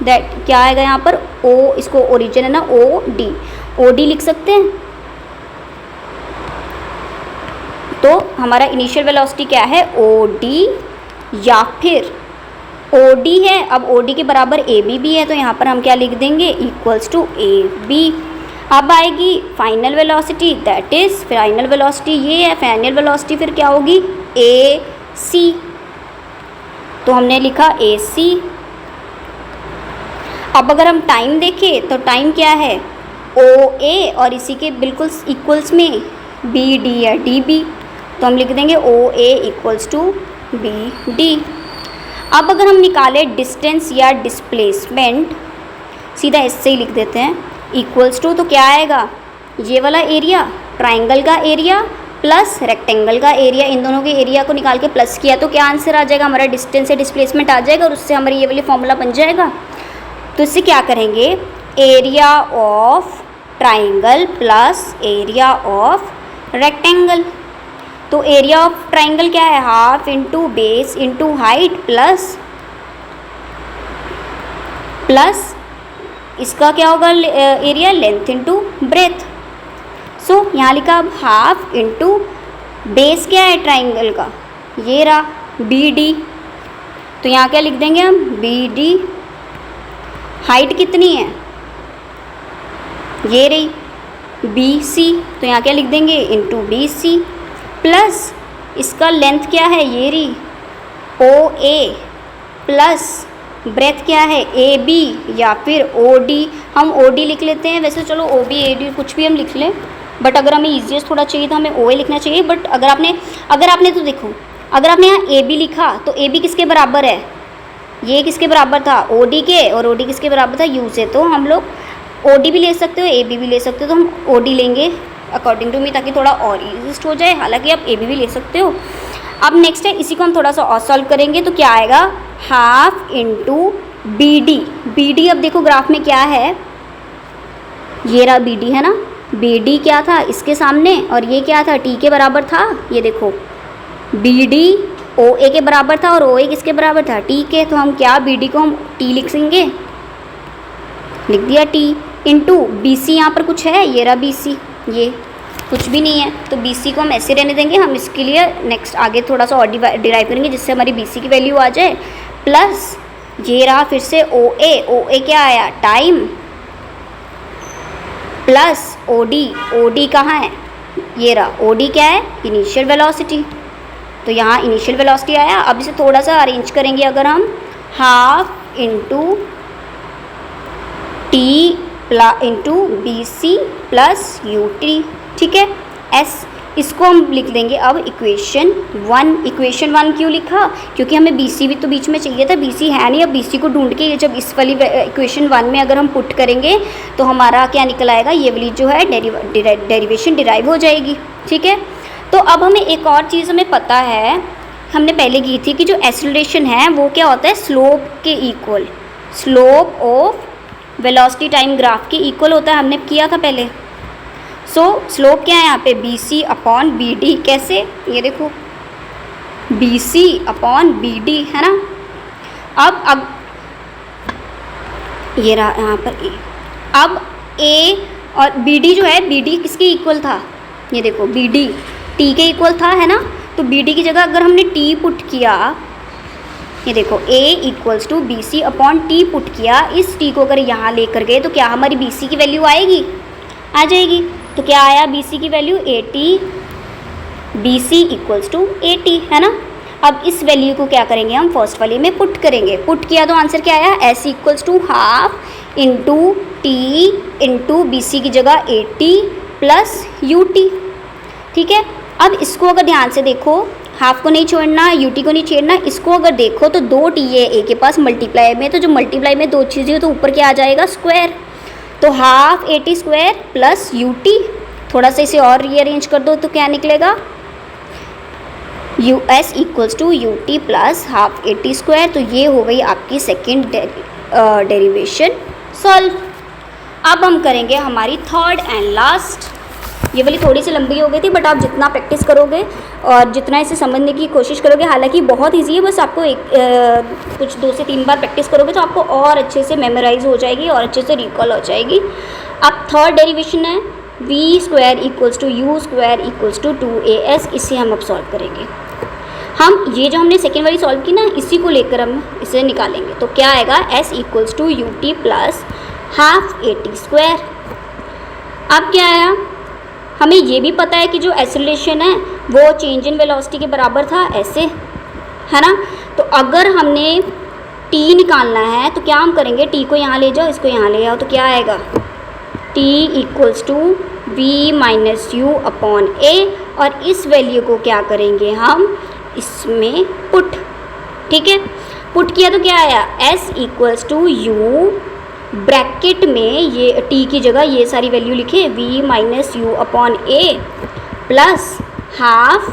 दैट क्या आएगा यहाँ पर, ओ, इसको ओरिजिन है ना, ओ डी लिख सकते हैं। तो हमारा इनिशियल वेलोसिटी क्या है, ओ डी या फिर ओ डी है। अब ओ डी के बराबर ए बी भी है, तो यहाँ पर हम क्या लिख देंगे, इक्वल्स टू ए बी। अब आएगी final velocity, that is final velocity ये है, फाइनल वेलोसिटी फिर क्या होगी, ए सी। तो हमने लिखा ए सी। अब अगर हम टाइम देखें तो टाइम क्या है, ओ ए और इसी के बिल्कुल इक्वल्स में बी डी या डी बी, तो हम लिख देंगे ओ ए इक्वल्स टू बी डी। अब अगर हम निकालें डिस्टेंस या डिस्प्लेसमेंट, सीधा इससे ही लिख देते हैं, इक्वल्स टू, तो क्या आएगा, ये वाला एरिया ट्राइंगल का एरिया प्लस रेक्टेंगल का एरिया, इन दोनों के एरिया को निकाल के प्लस किया तो क्या आंसर आ जाएगा, हमारा डिस्टेंस या डिस्प्लेसमेंट आ जाएगा और उससे हमारी ये वाली फॉर्मूला बन जाएगा। तो इससे क्या करेंगे, area of triangle plus area of rectangle. तो एरिया ऑफ ट्राइंगल क्या है, half into base into height plus इसका क्या होगा एरिया, लेंथ इंटू ब्रेथ। सो यहाँ लिखा अब हाफ इंटू बेस क्या है ट्राइंगल का, ये रहा बी डी, तो यहाँ क्या लिख देंगे हम, बी डी। हाइट कितनी है, ये रही बी सी, तो यहाँ क्या लिख देंगे, इंटू बी सी, प्लस इसका लेंथ क्या है, ये रही ओ ए, प्लस ब्रेथ क्या है, ए बी या फिर ओ डी। हम ओ डी लिख लेते हैं, वैसे चलो ओ बी ए डी कुछ भी हम लिख लें, बट अगर हमें ईजीएस्ट थोड़ा चाहिए तो हमें ओ ए लिखना चाहिए। बट अगर आपने तो देखो, अगर आपने यहाँ ए बी लिखा तो ए बी किसके बराबर है, ये किसके बराबर था, ओ डी के, और ओ डी किसके बराबर था, यू से। तो हम लोग ओ डी भी ले सकते हो, ए बी भी ले सकते हो, तो हम ओ डी लेंगे अकॉर्डिंग टू मी, ताकि थोड़ा और ईजिएस्ट हो जाए। हालांकि आप ए बी भी ले सकते हो। अब नेक्स्ट है, इसी को हम थोड़ा सा और सॉल्व करेंगे, तो क्या आएगा, half into B D. B D अब देखो ग्राफ में क्या है, ये रहा बी डी है ना, बी डी क्या था इसके सामने, और ये क्या था, टी के बराबर था। ये देखो बी डी ओ ए के बराबर था और ओ ए किसके बराबर था, टी के। तो हम क्या, बी डी को हम टी लिखेंगे, लिख दिया टी, इंटू बी सी, यहाँ पर कुछ है, ये रहा बी सी, ये कुछ भी नहीं है, तो बी सी को हम ऐसे रहने देंगे। हम इसके लिए नेक्स्ट आगे थोड़ा सा और डिराइव करेंगे जिससे हमारी बी सी की वैल्यू आ जाए, प्लस ये रहा फिर से ओ ए क्या आया, टाइम, प्लस ओ डी कहाँ है, ये रहा ओ डी क्या है, इनिशियल वेलोसिटी। तो यहाँ इनिशियल वेलोसिटी आया। अब इसे थोड़ा सा अरेंज करेंगे, अगर हम half into t into B C plus u t, ठीक है, एस। इसको हम लिख देंगे अब इक्वेशन 1। इक्वेशन 1 क्यों लिखा, क्योंकि हमें बी सी भी तो बीच में चाहिए था, बी सी है नहीं। अब बी सी को ढूंढ के जब इस वाली इक्वेशन 1 में अगर हम पुट करेंगे तो हमारा क्या निकल आएगा, ये वाली जो है डेरिवेशन डिराइव हो जाएगी, ठीक है। तो अब हमें एक और चीज़ हमें पता है, हमने पहले की थी कि जो एक्सेलरेशन है वो क्या होता है, स्लोप के equal, slope of velocity time graph के इक्वल होता है, हमने किया था पहले। सो स्लोप क्या है यहाँ पे, B C upon B D. कैसे, ये देखो B C upon B D है ना। अब ये रहा यहाँ पर ए। अब ए और बी डी जो है, बी डी किसके इक्वल था, ये देखो बी डी टी के इक्वल था, है ना। तो बी डी की जगह अगर हमने टी पुट किया, ये देखो A equals to B C upon T put किया, इस टी को अगर यहाँ लेकर गए तो क्या हमारी बी सी की वैल्यू आएगी, आ जाएगी। तो क्या आया, बी सी की value 80, B C equals to 80, है ना। अब इस वैल्यू को क्या करेंगे, हम फर्स्ट वाले में पुट करेंगे। पुट किया तो आंसर क्या आया, s equals to half into t into B C की जगह 80 प्लस यू टी, ठीक है। अब इसको अगर ध्यान से देखो, हाफ को नहीं छोड़ना, यूटी को नहीं छेड़ना, इसको अगर देखो तो दो टी है ए के पास मल्टीप्लाई में, तो जो मल्टीप्लाई में दो चीज़ें तो ऊपर क्या आ जाएगा, स्क्वायर। तो हाफ 80 स्क्वायर प्लस यूटी, थोड़ा सा इसे और रीअरेंज कर दो तो क्या निकलेगा, u s equals to u t plus half 80 square. तो ये हो गई आपकी सेकेंड डेरिवेशन सॉल्व। अब हम करेंगे हमारी थर्ड एंड लास्ट। ये वाली थोड़ी सी लंबी हो गई थी, बट आप जितना प्रैक्टिस करोगे और जितना इसे समझने की कोशिश करोगे, हालांकि बहुत ईजी है, बस आपको कुछ 2 से 3 बार प्रैक्टिस करोगे तो आपको और अच्छे से मेमोराइज हो जाएगी और अच्छे से रिकॉल हो जाएगी। अब थर्ड डेरिवेशन है, v square equals to u square equals to 2as, इसे हम अब सॉल्व करेंगे। हम ये जो हमने सेकेंड वाली सॉल्व की ना, इसी को लेकर हम इसे निकालेंगे। तो क्या आएगा, s equals to u t plus half a t square. अब क्या आया, हमें ये भी पता है कि जो एक्सेलरेशन है वो चेंज इन वेलोसिटी के बराबर था, ऐसे है ना। तो अगर हमने t निकालना है तो क्या हम करेंगे, t को यहाँ ले जाओ, इसको यहाँ ले आओ, तो क्या आएगा, t equals to v minus u upon a, और इस वैल्यू को क्या करेंगे हम इसमें पुट, ठीक है। पुट किया तो क्या आया, s equals to u, bracket में ये t की जगह ये सारी वैल्यू लिखे, v minus u upon a plus half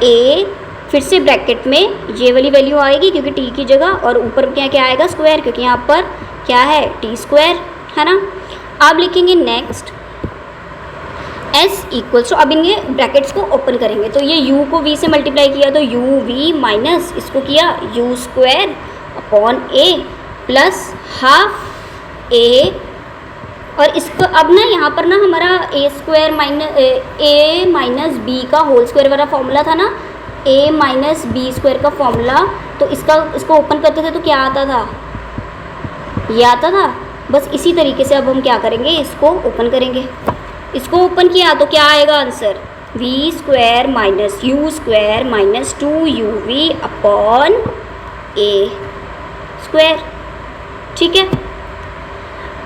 a, फिर से ब्रैकेट में ये वाली वैल्यू आएगी क्योंकि t की जगह, और ऊपर क्या क्या आएगा, स्क्वायर, क्योंकि यहाँ पर क्या है, t स्क्वायर, है ना। अब लिखेंगे नेक्स्ट s इक्वल्स टू, अब इनके ब्रैकेट्स को ओपन करेंगे, तो ये u को v से मल्टीप्लाई किया तो u v माइनस इसको किया u square upon a plus half a, और इसको अब ना यहाँ पर ना हमारा a स्क्वायर माइनस b का होल स्क्वायर वाला फॉर्मूला था ना, a माइनस बी स्क्वायर का फॉर्मूला, तो इसको ओपन करते थे तो क्या आता था, ये आता था। बस इसी तरीके से अब हम क्या करेंगे, इसको ओपन करेंगे। इसको ओपन किया तो क्या आएगा answer, v square minus u square minus 2uv upon a square, ठीक है।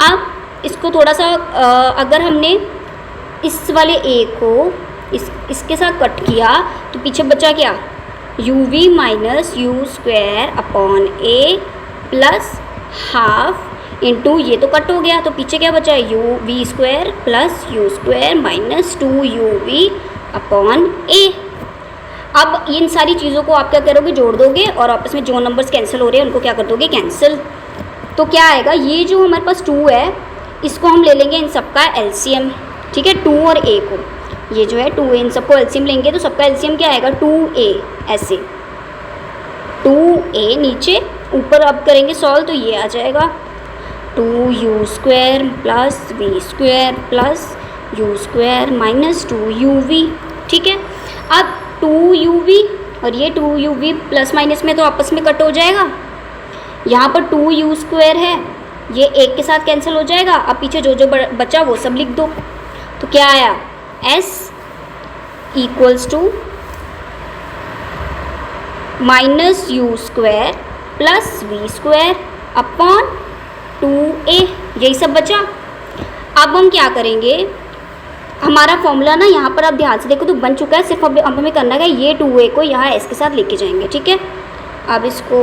अब इसको थोड़ा सा अगर हमने इस वाले a को इसके साथ कट किया तो पीछे बचा क्या, uv minus u square upon a plus half into, ये तो कट हो गया तो पीछे क्या बचा, v square plus you square minus 2uv upon a। अब इन सारी चीज़ों को आप क्या करोगे, जोड़ दोगे, और आपस में जो नंबर्स कैंसिल हो रहे हैं उनको क्या कर दोगे, कैंसिल। तो क्या आएगा, ये जो हमारे पास 2 है इसको हम ले लेंगे इन सबका एलसीएम, ठीक है, 2 और a को, ये जो है 2a, इन सबको एलसीएम लेंगे तो सबका एलसीएम क्या आएगा, 2a, ऐसे 2a नीचे, ऊपर अब करेंगे सॉल्व तो ये आ जाएगा 2u square plus v square plus u square minus 2uv, ठीक है। अब 2uv और ये 2uv प्लस माइनस में तो आपस में कट हो जाएगा, यहाँ पर 2u स्क्वायर है, ये एक के साथ कैंसिल हो जाएगा। अब पीछे जो जो बचा वो सब लिख दो, तो क्या आया, s equals to minus u square plus v square upon 2a, यही सब बचा। अब हम क्या करेंगे, हमारा फॉर्मूला ना यहाँ पर आप ध्यान से देखो तो बन चुका है, सिर्फ अब हमें करना है ये 2a को यहाँ s के साथ लेके जाएंगे, ठीक है। अब इसको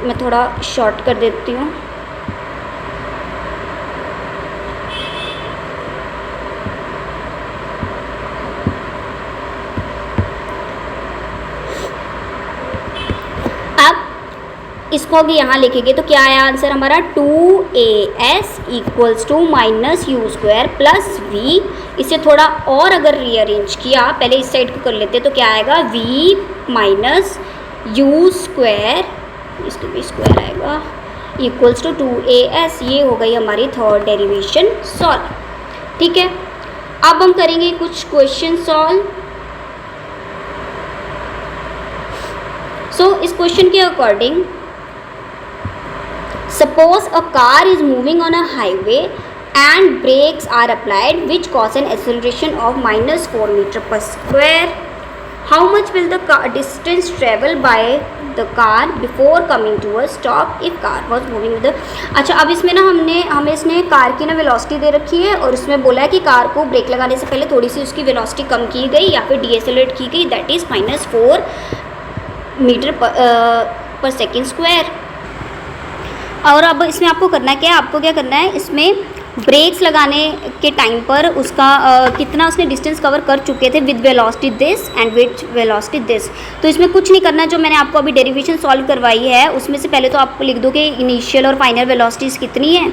मैं थोड़ा शॉर्ट कर देती हूँ, इसको अगर यहाँ लिखेंगे तो क्या आया आंसर हमारा, 2as equals to minus u square plus v। इसे थोड़ा और अगर रीअरेंज किया, पहले इस साइड को कर लेते तो क्या आएगा, v माइनस यू स्क्वायर, इसको भी स्क्वायर आएगा, इक्वल्स टू 2as। ये हो गई हमारी थर्ड डेरिवेशन सॉल्व, ठीक है। अब हम करेंगे कुछ क्वेश्चन सॉल्व। सो इस क्वेश्चन के according, suppose a car is moving on a highway and brakes are applied which cause an acceleration of minus 4 meter per square. How much will the distance travel by the car before coming to a stop if car was moving with the, अच्छा अब इसमें ना हमें इसने car की ना velocity दे रखी है और उसमें बोला है कि कार को ब्रेक लगाने से पहले थोड़ी सी उसकी वेलोसिटी कम की गई या फिर डीएसएलरेट की गई, दैट इज़ माइनस 4 मीटर पर सेकेंड स्क्वायर। और अब इसमें आपको करना क्या है, आपको क्या करना है, इसमें ब्रेक्स लगाने के टाइम पर उसका कितना उसने डिस्टेंस कवर कर चुके थे with velocity this and with velocity this. तो इसमें कुछ नहीं करना है, जो मैंने आपको अभी डेरिवेशन सॉल्व करवाई है उसमें से पहले तो आपको लिख दो कि इनिशियल और फाइनल वेलोसिटीज़ कितनी है,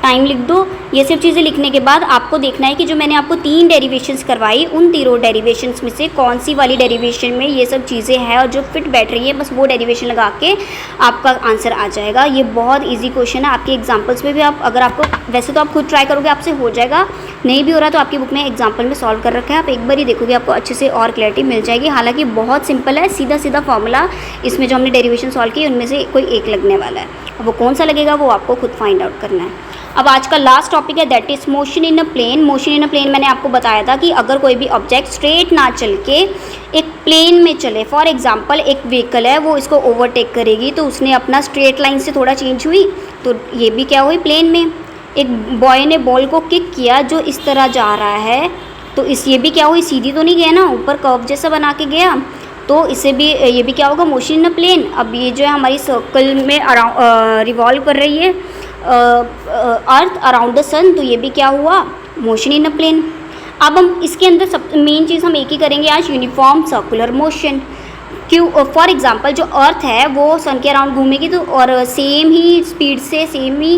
टाइम लिख दो। ये सब चीज़ें लिखने के बाद आपको देखना है कि जो मैंने आपको 3 डेरिवेशंस करवाई उन तीनों डेरिवेशंस में से कौन सी वाली डेरिवेशन में ये सब चीज़ें हैं और जो फिट बैठ रही है, बस वो डेरिवेशन लगा के आपका आंसर आ जाएगा। ये बहुत ईजी क्वेश्चन है, आपके एग्जाम्पल्स में भी आप अगर आपको, वैसे तो आप खुद ट्राई करोगे आपसे हो जाएगा, नहीं भी हो रहा तो आपकी बुक में एग्जाम्पल में सॉल्व कर रखा है, आप एक बार ही देखोगे आपको अच्छे से और क्लैरिटी मिल जाएगी। हालांकि बहुत सिंपल है, सीधा सीधा फॉर्मूला, इसमें जो हमने डेरिवेशन सॉल्व की उनमें से कोई एक लगने वाला है। अब वो कौन सा लगेगा वो आपको खुद फाइंड आउट करना है। अब आज का लास्ट टॉपिक है that is motion in a plane. Motion in a plane मैंने आपको बताया था कि अगर कोई भी ऑब्जेक्ट स्ट्रेट ना चल के एक प्लेन में चले, फॉर एग्जांपल एक व्हीकल है वो इसको ओवरटेक करेगी तो उसने अपना स्ट्रेट लाइन से थोड़ा चेंज हुई, तो ये भी क्या हुई प्लेन में। एक बॉय ने बॉल को किक किया जो इस तरह जा रहा है, तो ये भी क्या हुई, सीधी तो नहीं गया ना, ऊपर कर्व जैसा बना के गया, तो इसे भी ये भी क्या होगा, मोशन इन अ प्लेन। अब ये जो है हमारी सर्कल में रिवॉल्व कर रही है अर्थ अराउंड द सन, तो ये भी क्या हुआ, मोशन इन अ प्लेन। अब हम इसके अंदर सब मेन चीज़ हम एक ही करेंगे आज, यूनिफॉर्म सर्कुलर मोशन। क्यों, फॉर एग्जांपल जो अर्थ है वो सन के अराउंड घूमेगी तो और सेम ही स्पीड से, सेम ही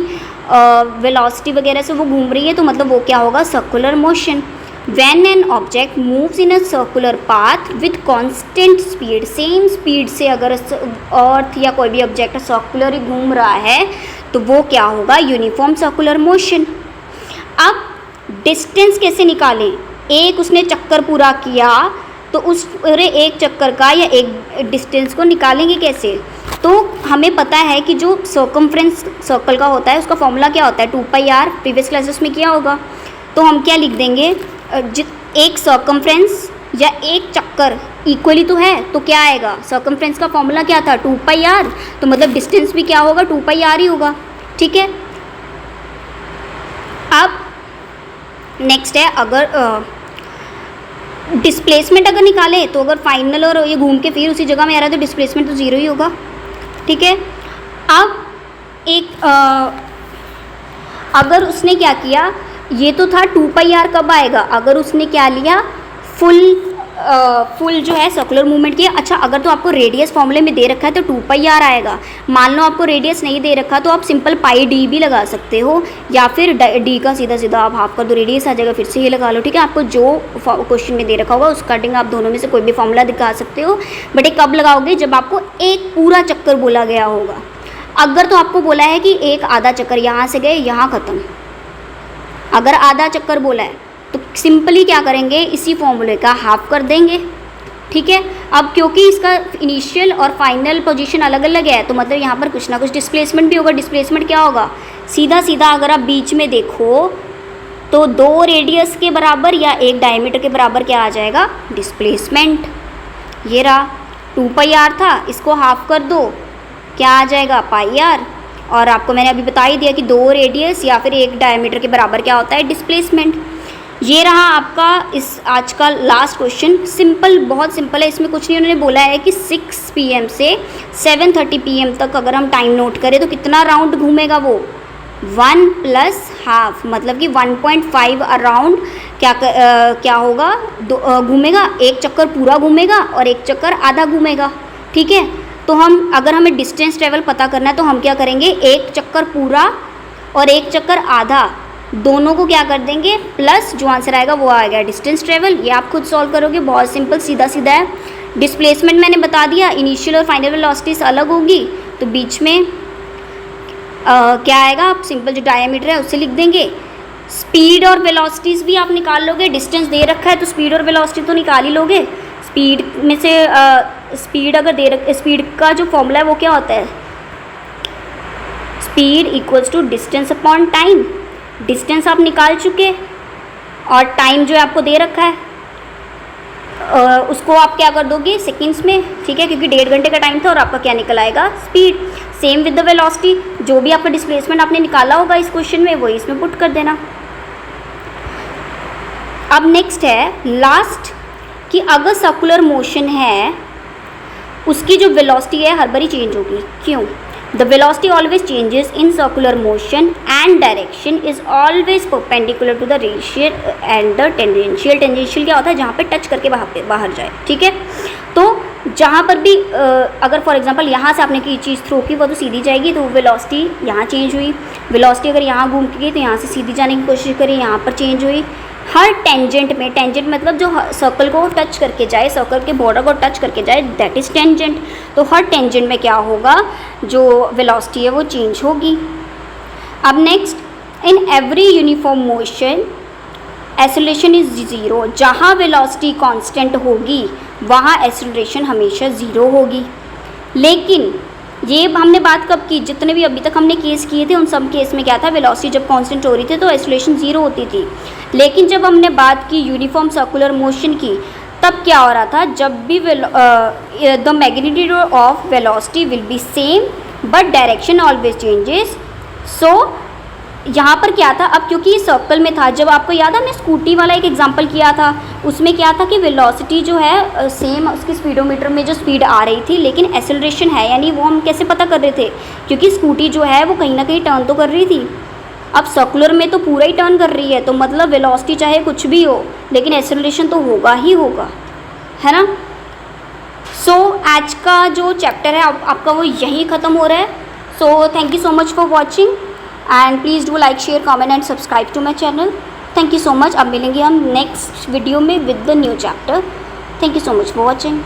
वेलोसिटी वगैरह से वो घूम रही है, तो मतलब वो क्या होगा, circular motion. When an object moves in a circular path with constant speed, same speed से अगर अर्थ या कोई भी ऑब्जेक्ट सर्कुलर ही घूम रहा है तो वो क्या होगा, यूनिफॉर्म सर्कुलर मोशन। अब डिस्टेंस कैसे निकालें, एक उसने चक्कर पूरा किया तो उस पूरे एक चक्कर का या एक डिस्टेंस को निकालेंगे कैसे, तो हमें पता है कि जो सर्कमफ्रेंस सर्कल का होता है उसका फॉर्मूला क्या होता है, 2πr, प्रीवियस क्लासेस में किया होगा। तो हम क्या लिख देंगे, एक सर्कमफ्रेंस या एक चक्कर इक्वली तो है, तो क्या आएगा, सर्कमफ्रेंस का फॉर्मूला क्या था, 2πr, तो मतलब डिस्टेंस भी क्या होगा, 2πr ही होगा। ठीक है, अब नेक्स्ट है, अगर डिस्प्लेसमेंट अगर निकाले तो अगर फाइनल और ये घूम के फिर उसी जगह में आ रहा है तो डिस्प्लेसमेंट तो ज़ीरो ही होगा। ठीक है, अब एक अगर उसने क्या किया, ये तो था 2πr कब आएगा, अगर उसने क्या लिया, फुल जो है सर्कुलर मूवमेंट किया। अच्छा, अगर तो आपको रेडियस फॉर्मूले में दे रखा है तो 2πr आएगा। मान लो आपको रेडियस नहीं दे रखा तो आप सिंपल πd भी लगा सकते हो, या फिर d का सीधा सीधा आप हाफ कर दो, रेडियस आ जाएगा, फिर से ये लगा लो। ठीक है, आपको जो क्वेश्चन में दे रखा होगा उस कटिंग आप दोनों में से कोई भी फॉर्मूला दिखा सकते हो, बट ये कब लगाओगे, जब आपको एक पूरा चक्कर बोला गया होगा। अगर तो आपको बोला है कि एक आधा चक्कर यहाँ से गए यहाँ ख़त्म, अगर आधा चक्कर बोला है तो सिंपली क्या करेंगे, इसी फॉर्मूले का हाफ कर देंगे। ठीक है, अब क्योंकि इसका इनिशियल और फाइनल पोजीशन अलग अलग है तो मतलब यहाँ पर कुछ ना कुछ डिस्प्लेसमेंट भी होगा। डिस्प्लेसमेंट क्या होगा, सीधा सीधा अगर आप बीच में देखो तो 2 रेडियस के बराबर या 1 डायमीटर के बराबर क्या आ जाएगा, डिस्प्लेसमेंट। ये रहा 2πr था, इसको हाफ कर दो, क्या आ जाएगा, πr। और आपको मैंने अभी बता ही दिया कि 2 रेडियस या फिर 1 डायमीटर के बराबर क्या होता है, डिस्प्लेसमेंट। ये रहा आपका इस आज का लास्ट क्वेश्चन। सिंपल, बहुत सिंपल है, इसमें कुछ नहीं, उन्होंने बोला है कि 6 PM से 7:30 PM तक अगर हम टाइम नोट करें तो कितना राउंड घूमेगा वो, 1 + हाफ, मतलब कि 1.5 अराउंड क्या होगा, घूमेगा, एक चक्कर पूरा घूमेगा और एक चक्कर आधा घूमेगा। ठीक है, तो हम अगर हमें डिस्टेंस ट्रेवल पता करना है तो हम क्या करेंगे, एक चक्कर पूरा और एक चक्कर आधा, दोनों को क्या कर देंगे प्लस, जो आंसर आएगा वो आएगा डिस्टेंस ट्रेवल। ये आप खुद सॉल्व करोगे, बहुत सिंपल, सीधा सीधा है। डिस्प्लेसमेंट मैंने बता दिया, इनिशियल और फाइनल वेलोसिटीज अलग होगी तो बीच में क्या आएगा, आप सिंपल जो डायमीटर है उससे लिख देंगे। स्पीड और वेलोसिटीज भी आप निकाल लोगे, डिस्टेंस दे रखा है तो स्पीड और वेलोसिटी तो निकाल ही लोगे। स्पीड में से स्पीड अगर स्पीड का जो फॉर्मूला है वो क्या होता है, speed equals to distance upon time. Distance आप निकाल चुके और टाइम जो है आपको दे रखा है उसको आप क्या कर दोगे, सेकंड्स में। ठीक है, क्योंकि 1.5 घंटे का टाइम था और आपका क्या निकल आएगा, speed. Same with the velocity, जो भी आपका डिस्प्लेसमेंट आपने निकाला होगा इस क्वेश्चन में वही इसमें पुट कर देना। अब नेक्स्ट है लास्ट, कि अगर सर्कुलर मोशन है उसकी जो वेलोसिटी है हर बारी चेंज होगी। क्यों, the velocity always changes in circular motion and direction is always perpendicular to the radial and the tangential. Tangential क्या होता है, जहाँ पे टच करके बाहर जाए। ठीक है, तो जहाँ पर भी अगर फॉर एग्जांपल यहाँ से आपने कोई चीज़ थ्रो की वो तो सीधी जाएगी, तो वेलोसिटी यहाँ चेंज हुई। वेलोसिटी अगर यहाँ घूम के गई तो यहाँ से सीधी जाने की कोशिश करी, यहाँ पर चेंज हुई। हर टेंजेंट में, टेंजेंट मतलब जो सर्कल को टच करके जाए, सर्कल के बॉर्डर को टच करके जाए, दैट इज़ टेंजेंट। तो हर टेंजेंट में क्या होगा, जो वेलोसिटी है वो चेंज होगी। अब next, in every uniform motion acceleration is zero. जहाँ वेलोसिटी कांस्टेंट होगी वहाँ एक्सेलरेशन हमेशा ज़ीरो होगी। लेकिन ये हमने बात कब की, जितने भी अभी तक हमने केस किए थे उन सब केस में क्या था, वेलोसिटी जब कांस्टेंट हो रही थी तो एक्सेलरेशन ज़ीरो होती थी। लेकिन जब हमने बात की यूनिफॉर्म सर्कुलर मोशन की, तब क्या हो रहा था, जब भी the magnitude of velocity will be same but direction always changes. So यहाँ पर क्या था, अब क्योंकि ये सर्कल में था, जब आपको याद है हमने स्कूटी वाला एक एग्जांपल किया था, उसमें क्या था कि वेलोसिटी जो है सेम उसकी स्पीडोमीटर में जो स्पीड आ रही थी, लेकिन एक्सेलरेशन है यानी वो हम कैसे पता कर रहे थे, क्योंकि स्कूटी जो है वो कहीं ना कहीं टर्न तो कर रही थी। अब सर्कुलर में तो पूरा ही टर्न कर रही है, तो मतलब वेलोसिटी चाहे कुछ भी हो लेकिन एक्सेलरेशन तो होगा ही होगा, है ना। सो आज का जो चैप्टर है आपका वो यहीं ख़त्म हो रहा है। So thank you so much for watching and please do like share comment and subscribe to my channel. Thank you so much. अब मिलेंगे हम नेक्स्ट वीडियो में with the new chapter. Thank you so much for watching.